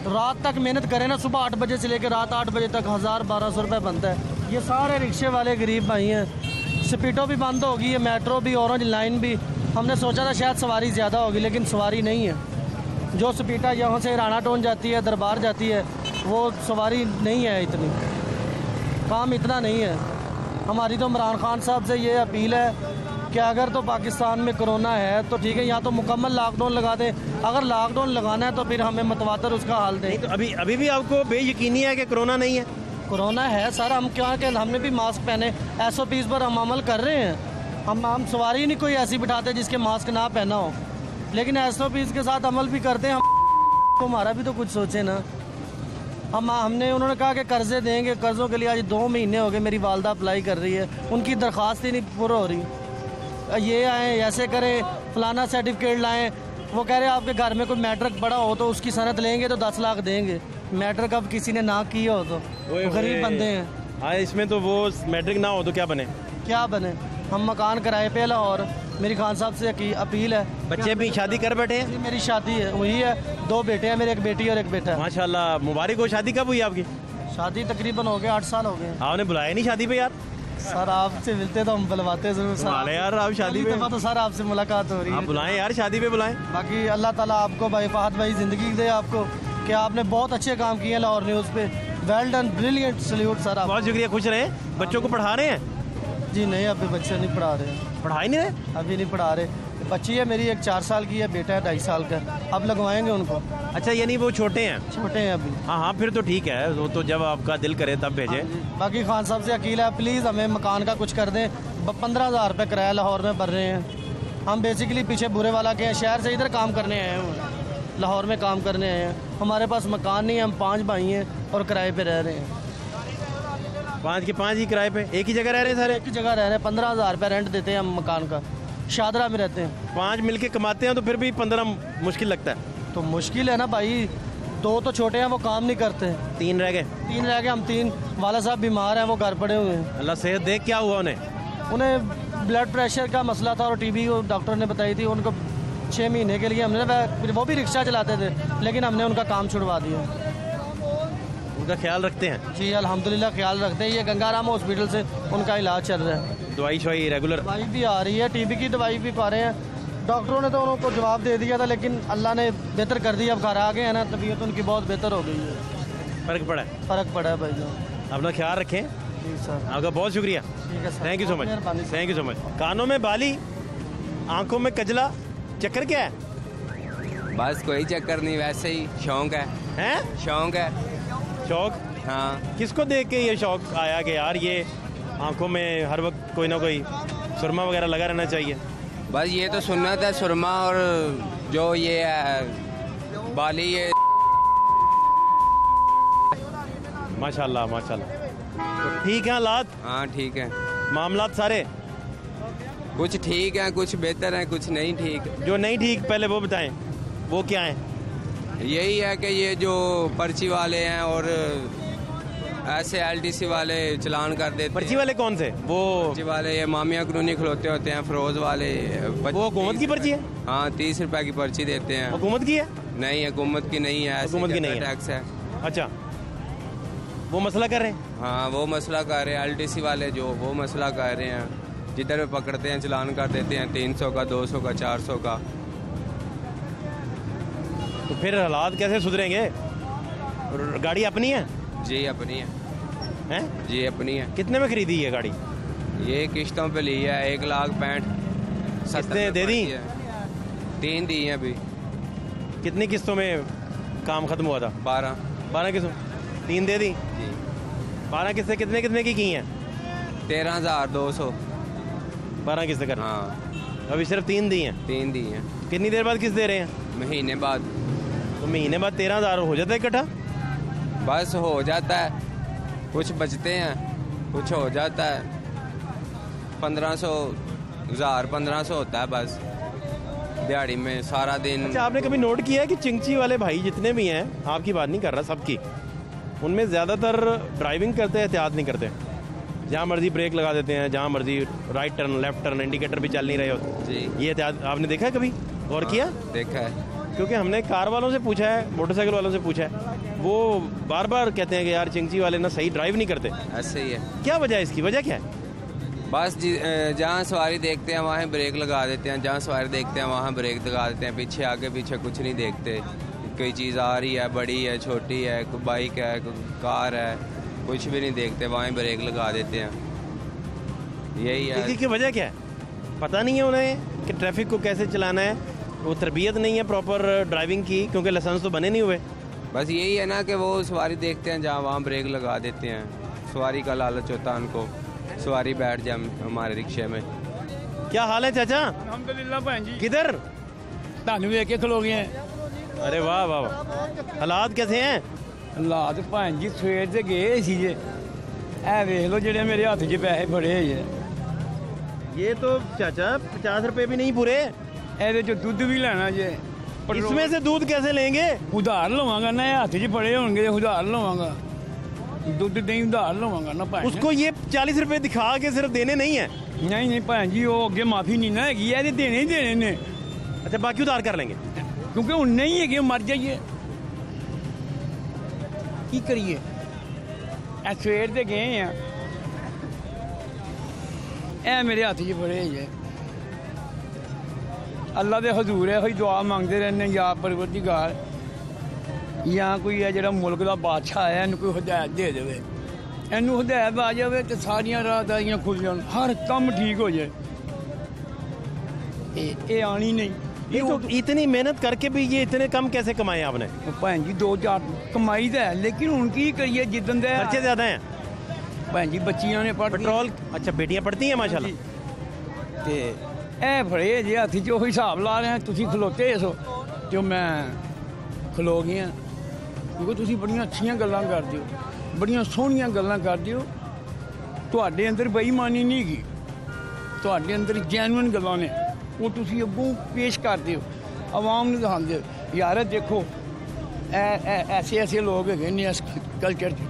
[SPEAKER 15] रात तक मेहनत करें ना, सुबह 8 बजे से लेकर रात 8 बजे तक 1000-1200 रुपये बनता है। ये सारे रिक्शे वाले गरीब भाई हैं। स्पीडो भी बंद होगी है, मेट्रो भी, ऑरेंज लाइन भी। हमने सोचा था शायद सवारी ज़्यादा होगी, लेकिन सवारी नहीं है। जो स्पीडा यहाँ से राणा टोन जाती है, दरबार जाती है, वो सवारी नहीं है इतनी, काम इतना नहीं है। हमारी तो इमरान खान साहब से ये अपील है कि अगर तो पाकिस्तान में कोरोना है तो ठीक है, यहाँ तो मुकम्मल लॉकडाउन लगा दें। अगर लॉकडाउन लगाना है तो फिर हमें मतवातर उसका हाल दें।
[SPEAKER 1] तो अभी भी आपको बेयकीनी है कि कोरोना नहीं है?
[SPEAKER 15] कोरोना है सर, हम क्या कि हमने भी मास्क पहने, SOPs पर हम अमल कर रहे हैं। हम सवारी नहीं कोई ऐसी बिठाते जिसके मास्क ना पहना हो, लेकिन SOPs के साथ अमल भी करते हैं। हमारा भी तो कुछ सोचे ना। हमने उन्होंने कहा कि कर्जे देंगे, कर्ज़ों के लिए आज 2 महीने हो गए मेरी वालदा अप्लाई कर रही है, उनकी दरख्वास्त ही नहीं पूरा हो रही। ये आएँ, ऐसे करें, फलाना सर्टिफिकेट लाएँ। वो कह रहे हैं आपके घर में कोई मैट्रिक पड़ा हो तो उसकी सनद लेंगे तो 10 लाख देंगे। मैट्रिक अब किसी ने ना किया हो तो गरीब बंदे हैं।
[SPEAKER 1] हाँ, इसमें तो वो मैट्रिक ना हो तो क्या बने?
[SPEAKER 15] क्या बने? हम मकान किराए पे लाहौर। मेरी खान साहब से अपील है।
[SPEAKER 1] बच्चे भी शादी कर बैठे हैं?
[SPEAKER 15] मेरी शादी है हुई है, 2 बेटे हैं मेरे, एक बेटी और एक बेटा है।
[SPEAKER 1] माशाल्लाह, मुबारक हो। शादी कब हुई आपकी?
[SPEAKER 15] शादी तकरीबन हो गए 8 साल हो गए।
[SPEAKER 1] आपने बुलाया नहीं शादी पे यार?
[SPEAKER 15] सर आपसे मिलते तो हम बुलवाते जरूर सर।
[SPEAKER 1] यार आप शादी पे
[SPEAKER 15] तो सर आपसे मुलाकात हो रही है।
[SPEAKER 1] आप बुलाएं यार, शादी पे बुलाएं।
[SPEAKER 15] बाकी अल्लाह ताला आपको भाई फहद भाई ज़िंदगी दे आपको, कि आपने बहुत अच्छे काम किए लाहौर न्यूज़ पे। Well done, brilliant, salute sir. आप
[SPEAKER 1] बहुत शुक्रिया। खुश रहे। बच्चों को पढ़ा रहे हैं?
[SPEAKER 15] जी नहीं, अभी बच्चे नहीं पढ़ा रहे।
[SPEAKER 1] पढ़ाई नहीं रहे?
[SPEAKER 15] अभी नहीं पढ़ा रहे। बच्ची है मेरी, एक 4 साल की है, बेटा है 2.5 साल का। अब लगवाएंगे उनको।
[SPEAKER 1] अच्छा, यानी वो छोटे हैं?
[SPEAKER 15] छोटे हैं अभी।
[SPEAKER 1] हाँ, फिर तो ठीक है, वो तो जब आपका दिल करे तब भेजे।
[SPEAKER 15] बाकी खान साहब से अकील है, प्लीज़ हमें मकान का कुछ कर दें। 15,000 रुपये किराया लाहौर में भर रहे हैं। हम बेसिकली पीछे बुरे वाला के हैं, शहर से इधर काम करने आए हैं, लाहौर में काम करने आए हैं। हमारे पास मकान नहीं है, हम 5 भाई हैं और किराए पे रह रहे हैं।
[SPEAKER 1] 5 के 5 ही किराए पे? एक ही जगह रह रहे हैं सारे?
[SPEAKER 15] एक ही जगह रह रहे हैं। 15,000 रुपये रेंट देते हैं हम मकान का। शादरा में रहते हैं।
[SPEAKER 1] 5 मिलके कमाते हैं तो फिर भी 15 मुश्किल लगता है।
[SPEAKER 15] तो मुश्किल है ना भाई, 2 तो छोटे हैं, वो काम नहीं करते।
[SPEAKER 1] 3 रह गए? 3
[SPEAKER 15] रह गए हम 3। वाला साहब बीमार हैं, वो घर पड़े हुए हैं।
[SPEAKER 1] अल्लाह सेहत दे। क्या हुआ उन्हें?
[SPEAKER 15] उन्हें ब्लड प्रेशर का मसला था और TB डॉक्टर ने बताई थी। उनको 6 महीने के लिए हमने, वो भी रिक्शा चलाते थे, लेकिन हमने उनका काम छुड़वा दिया।
[SPEAKER 1] उनका ख्याल रखते हैं?
[SPEAKER 15] जी अल्हम्दुलिल्लाह ख्याल रखते हैं। ये गंगाराम हॉस्पिटल से उनका इलाज चल रहा है।
[SPEAKER 1] दवाई शवाई रेगुलर?
[SPEAKER 15] दवाई भी आ रही है, TB की दवाई भी पा रहे हैं। डॉक्टरों ने तो उनको जवाब दे दिया था, लेकिन अल्लाह ने बेहतर कर दिया। अब घर आ गए हैं ना, तबीयत उनकी बहुत बेहतर हो गई है।
[SPEAKER 1] फ़र्क पड़ा है?
[SPEAKER 15] फ़र्क पड़ा है भाई साहब।
[SPEAKER 1] अपना ख्याल रखें।
[SPEAKER 15] जी सर।
[SPEAKER 1] आपका बहुत शुक्रिया।
[SPEAKER 15] ठीक है sir,
[SPEAKER 1] thank you so much. Thank you so much. कानों में बाली, आंखों में कजला, चक्कर क्या है?
[SPEAKER 16] बस कोई चक्कर नहीं, वैसे ही शौक है।
[SPEAKER 1] हैं?
[SPEAKER 16] शौक है।
[SPEAKER 1] शौक?
[SPEAKER 16] हाँ।
[SPEAKER 1] किसको देख के ये शौक आया कि यार ये आंखों में हर वक्त कोई ना कोई सुरमा वगैरह लगा रहना चाहिए?
[SPEAKER 16] बस ये तो सुन्नत है, सुरमा। और जो ये है बाली, ये
[SPEAKER 1] माशाल्लाह माशाल्लाह। तो ठीक है हालात?
[SPEAKER 16] हाँ ठीक है।
[SPEAKER 1] मामलात सारे
[SPEAKER 16] कुछ ठीक है, कुछ बेहतर है, कुछ नहीं ठीक।
[SPEAKER 1] जो नहीं ठीक पहले वो बताएं, वो क्या है?
[SPEAKER 16] यही है कि ये जो पर्ची वाले हैं और ऐसे LTC वाले चलान कर देते।
[SPEAKER 1] पर्ची वाले कौन से? वो
[SPEAKER 16] पर्ची वाले ये मामिया कॉलोनी खलोते होते हैं, फरोज वाले।
[SPEAKER 1] वो हुकूमत की पर्ची है?
[SPEAKER 16] हाँ, 30 रुपए की पर्ची देते हैं।
[SPEAKER 1] हुकूमत की है?
[SPEAKER 16] नहीं, हुकूमत की नहीं है।
[SPEAKER 1] हुकूमत की नहीं है,
[SPEAKER 16] टैक्स है।
[SPEAKER 1] अच्छा, वो मसला कर रहे हैं?
[SPEAKER 16] हाँ, वो मसला कर रहे हैं LTC वाले, जो वो मसला कर रहे हैं। जिधर पकड़ते हैं चलान कर देते हैं 300 का, 200 का, 400 का।
[SPEAKER 1] तो फिर हालात कैसे सुधरेंगे? गाड़ी अपनी है?
[SPEAKER 16] जी अपनी है।
[SPEAKER 1] हैं? जी
[SPEAKER 16] अपनी है।
[SPEAKER 1] कितने में खरीदी है गाड़ी?
[SPEAKER 16] ये किश्तों पे ली है, 1,65,000।
[SPEAKER 1] किस्तें दे दी?
[SPEAKER 16] 3 दी हैं अभी।
[SPEAKER 1] कितनी किस्तों में काम खत्म हुआ था? 12 किस्तों? 3 दे दी
[SPEAKER 16] जी।
[SPEAKER 1] 12 किस्तें कितने कितने की हैं?
[SPEAKER 16] 13,200।
[SPEAKER 1] 12 किस्तें कर?
[SPEAKER 16] हाँ।
[SPEAKER 1] अभी सिर्फ 3 दी हैं?
[SPEAKER 16] 3 दी हैं।
[SPEAKER 1] कितनी देर बाद किस्त दे रहे हैं?
[SPEAKER 16] महीने बाद।
[SPEAKER 1] तो महीने बाद 13,000 हो जाता है इकट्ठा?
[SPEAKER 16] बस हो जाता है, कुछ बचते हैं, कुछ हो जाता है। 1500 होता है बस दिहाड़ी में सारा दिन।
[SPEAKER 1] अच्छा, आपने कभी नोट किया है कि चिंची वाले भाई जितने भी हैं, आपकी बात नहीं कर रहा, सबकी, उनमें ज़्यादातर ड्राइविंग करते हैं, एहतियात नहीं करते। जहाँ मर्जी ब्रेक लगा देते हैं, जहाँ मर्जी right turn, left turn, indicator भी चल नहीं रहे होते।
[SPEAKER 16] जी।
[SPEAKER 1] ये एहतियात आपने देखा है कभी? गौर किया?
[SPEAKER 16] देखा है।
[SPEAKER 1] क्योंकि हमने कार वालों से पूछा है, मोटरसाइकिल वालों से पूछा है, वो बार बार कहते हैं कि यार चिंची वाले ना सही ड्राइव नहीं करते।
[SPEAKER 16] ऐसे ही है।
[SPEAKER 1] क्या वजह है इसकी? वजह क्या है?
[SPEAKER 16] बस जहाँ सवारी देखते हैं वहाँ ब्रेक लगा देते हैं, जहाँ सवारी देखते हैं वहाँ ब्रेक लगा देते हैं, पीछे आगे पीछे कुछ नहीं देखते। कोई चीज़ आ रही है, बड़ी है, छोटी है, कोई बाइक है, कोई कार है, कुछ भी नहीं देखते, वहाँ ब्रेक लगा देते हैं। यही है।
[SPEAKER 1] इसकी वजह क्या है? पता नहीं है उन्हें कि ट्रैफिक को कैसे चलाना है, वो तरबियत नहीं है प्रॉपर ड्राइविंग की, क्योंकि लाइसेंस तो बने नहीं हुए।
[SPEAKER 16] बस यही है ना कि वो सवारी देखते हैं जहाँ वहाँ ब्रेक लगा देते हैं। सवारी का लालच होता है उनको, सवारी बैठ जाए हमारे रिक्शे में।
[SPEAKER 1] क्या हाल है चाचा?
[SPEAKER 17] अल्हम्दुलिल्लाह भैन जी।
[SPEAKER 1] किधर?
[SPEAKER 17] ਤੁਹਾਨੂੰ ਵੇਖ ਕੇ ਖਲੋ ਗਏ।
[SPEAKER 1] अरे वाह वाह वाह। हालात कैसे हैं?
[SPEAKER 17] ਹਾਲਾਤ ਭੈਣ ਜੀ ਸਵੇਰ ਦੇ ਗਏ ਸੀ ਜੇ, ਇਹ ਵੇਖ ਲਓ ਜਿਹੜੇ ਮੇਰੇ ਹੱਥ 'ਚ ਪੈਸੇ ਫੜੇ ਜੇ।
[SPEAKER 1] ये तो चाचा 50 रुपए भी नहीं पूरे।
[SPEAKER 17] ਇਹਦੇ 'ਚ ਦੁੱਧ ਵੀ ਲੈਣਾ ਜੇ।
[SPEAKER 1] इसमें से दूध कैसे लेंगे?
[SPEAKER 17] ਉਧਾਰ ਲਵਾਂਗਾ ਨਾ, ਇਹ ਹੱਥ 'ਚ ਫੜੇ ਹੋਣਗੇ, ਉਧਾਰ ਲਵਾਂਗਾ। ਦੁੱਧ ਨਹੀਂ ਉਧਾਰ ਲਵਾਂਗਾ ਨਾ ਭੈਣ।
[SPEAKER 1] उसको ये 40 रुपए दिखा के सिर्फ देने नहीं है।
[SPEAKER 17] नहीं नहीं भैन जी, वो अगे माफी नहीं ना हैगी, ये देने ही देने ने।
[SPEAKER 1] अच्छा बाकी उधार कर लेंगे
[SPEAKER 17] क्योंकि हूँ नहीं है, मर जाइए की करिए। सवेर से गए हैं, ए मेरे हाथ च बड़े जे अल्लाह के हजूर है, दुआ मंगते रहने या परवरदिगार, या कोई है जो मुल्क का बादशाह है, इन्हू कोई हिदायत दे दे, इनू हिदायत आ जाए तो सारिया राहदारियां खुल जान, हर काम ठीक हो जाए। ये आनी नहीं।
[SPEAKER 1] ये तो इतनी मेहनत करके भी ये इतने कम कैसे कमाए आपने?
[SPEAKER 17] भैन जी 2-4 कमाई तो है, लेकिन उनकी करिए जिदन दे
[SPEAKER 1] खर्चे ज्यादा हैं
[SPEAKER 17] भैन जी। बच्चियां ने
[SPEAKER 1] पेट्रोल, अच्छा बेटियां पढ़ती हैं माशाल्लाह।
[SPEAKER 17] ते ए फड़े जे हथ च हिसाब ला रहे हैं, तुसी खलोते सो जो मैं खलो गया, क्योंकि तुसी बड़ियां अच्छियां गल्लां करदे हो, बड़ियां सोहणियां गल्लां करदे हो। तुहाडे अंदर बेईमानी नहीं गी, तुहाडे अंदर जैनुइन गल्लां ने, वो तुसी अगों पेश करदे हो, आवाम नूं दिखांदे हो। यार देखो ऐसे ऐसे लोग है ने इस कल्चर च।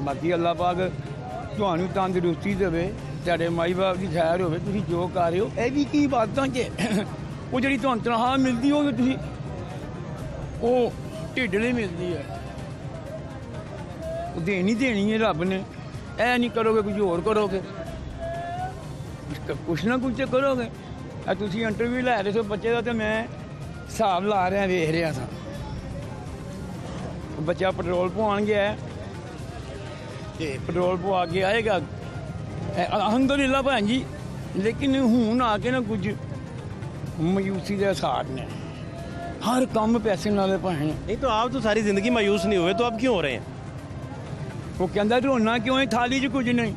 [SPEAKER 17] बाकी अल्लाह पाक तुहानूं तंदरुस्ती देवे, तुहाडे माई बाप की खैर होवे, तुसी जो कर रहे हो ये भी की बातां च वो जिहड़ी तुहानूं तनख्वाह मिलदी होगी, तुसी वो ढिड ਲਈ मिलदी है, वो देनी देनी है रब ने। ऐ नहीं करोगे कुछ होर करोगे, कुछ ना कुछ तो करोगे। तुसी इंटरव्यू लै रहे सो बच्चे का, तो मैं हिसाब ला रहा वेख रहा था। बच्चा पेट्रोल पवान गया है, पेट्रोल पवा के आएगा अल्हम्दुलिल्लाह भैन जी। लेकिन हूँ आके ना कुछ मायूसी के साथ ने, हर काम पैसे नाल भैन।
[SPEAKER 1] नहीं तो आप तो सारी जिंदगी मायूस नहीं हुए, तो अब क्यों हो रहे हैं?
[SPEAKER 17] वो कहता रोना क्यों है, थाली च कुछ नहीं।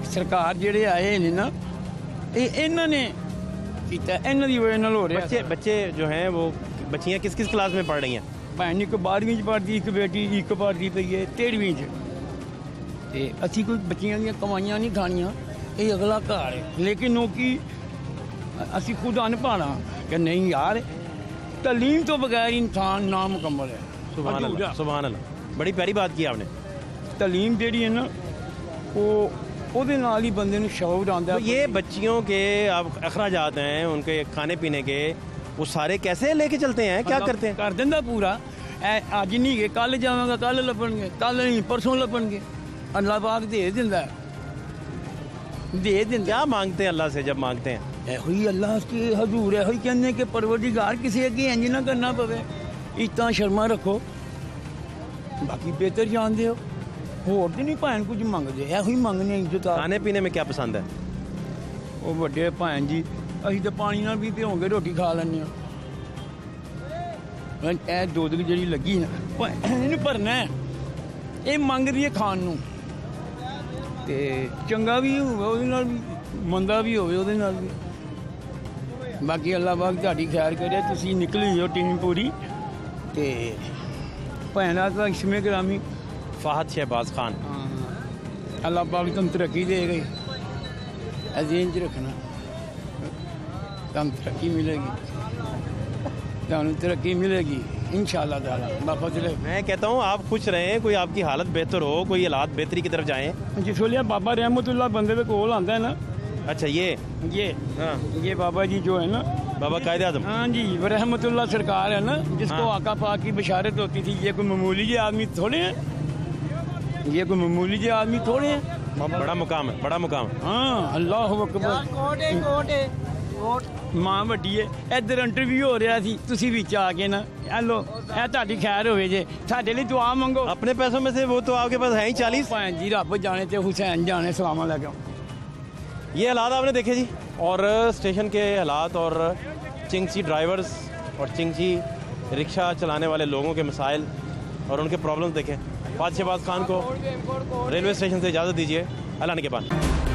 [SPEAKER 17] सरकार जेड़े आए ने ना, इन्हों ने किया, इन्हों की वजह हो रहा।
[SPEAKER 1] बच्चे जो हैं वो बच्चियाँ किस किस क्लास में पढ़ रही हैं?
[SPEAKER 17] भैन एक 12वीं पढ़ती, एक बेटी एक पढ़ती पई है 13वीं च। असी कोई बच्चियां दी कमाइयां नहीं खानियां, ये अगला घर है। लेकिन कि असी खुद अनपढ़ हाँ कि नहीं यार, तलीम तो बगैर इंसान नामुकम्मल है।
[SPEAKER 1] सुभान अल्लाह, सुभान अल्लाह, बड़ी प्यारी बात की आपने।
[SPEAKER 17] तलीम जेड़ी है ना, वो ਉਹਦੇ ਨਾਲ ही बंदे ਨੂੰ शौक आंदा।
[SPEAKER 1] तो ये बच्चियों के अब अखराजात हैं, उनके खाने पीने के, वो सारे कैसे लेके चलते हैं, क्या करते हैं?
[SPEAKER 17] कर देंदा पूरा। अज नहीं गए कल जावांगा, कल लभणगे, कल नहीं परसों लभणगे। अल्लाह पाक दे दिंदा, दे दिंदा।
[SPEAKER 1] क्या मांगते हैं अल्लाह से जब मांगते हैं?
[SPEAKER 17] एहोई अल्लाह के हजूर एहोई कहने कि परवरदिगार किसी अगे इंज ना करना पवे, इतना शर्मा रखो। बाकी बेहतर जानते हो, होर तो नहीं भैन कुछ मंगते, एहोई मंगने इज्जत।
[SPEAKER 1] खाने पीने में क्या पसंद है?
[SPEAKER 17] वो बड़े भैन जी असीं तो पानी नाल भी भ्योंगे रोटी खा लैंदे हां। ए दुध जी लगी ना इन्हूं भरना है, ये मंग रही है खाण नूं, ते चंगा भी होवे उहदे नाल भी, मंदा भी होवे उहदे नाल भी। बाकी अल्लाह पाक तुहाडी खैर करे, तुसीं निकली हो टीम पूरी। ते भैन दा इस्मे ग्रामी
[SPEAKER 1] फहद शहबाज खान,
[SPEAKER 17] अल्लाह पाक तुम तरक्की दे गई, अजीन च रखना, तुम तरक्की मिलेगी, तुम तरक्की मिलेगी इंशाअल्लाह ताला।
[SPEAKER 1] मैं कहता हूँ आप खुश रहें, कोई आपकी हालत बेहतर हो, कोई हालात बेहतरी की तरफ जाएं।
[SPEAKER 17] जिस वेले बाबा रहमतुल्लाह बंदे दे कोल आंदा है ना,
[SPEAKER 1] अच्छा ये हाँ।
[SPEAKER 17] ये बाबा जी जो है ना,
[SPEAKER 1] बाबा कायदे आज़म,
[SPEAKER 17] हाँ जी, रहमतुल्लाह सरकार है ना, जिसको
[SPEAKER 1] हाँ।
[SPEAKER 17] आका पाक की बशारत होती थी। ये कोई मामूली जे आदमी थोड़े हैं, ये कोई मामूली जे आदमी थोड़े हैं।
[SPEAKER 1] बड़ा मुकाम है, बड़ा मुकाम है।
[SPEAKER 17] हाँ, अल्लाह अकबर। मां ਵੱਡੀ ਹੈ। ਇੱਧਰ ਇੰਟਰਵਿਊ ਹੋ ਰਿਹਾ ਸੀ, ਤੁਸੀਂ ਵਿੱਚ ਆ ਕੇ ना, हेलो ਇਹ ਤੁਹਾਡੀ ਖੈਰ ਹੋਵੇ ਜੇ, ਸਾਡੇ ਲਈ दुआ ਮੰਗो।
[SPEAKER 1] अपने पैसों में से वो तो आपके पास है ही 40।
[SPEAKER 17] ਭੈਣ ਜੀ ਰੱਬ ਜਾਣੇ ਤੇ हुसैन जाने, सलाम अलैकुम।
[SPEAKER 1] ये हालात आपने देखे जी, और स्टेशन के हालात और चिंगची ड्राइवर्स और चिंगची रिक्शा चलाने वाले लोगों के मसाइल और उनके प्रॉब्लम्स देखें। फात शहबाज खान को रेलवे स्टेशन से इजाज़त दीजिए। अल्लाह ने के बाद।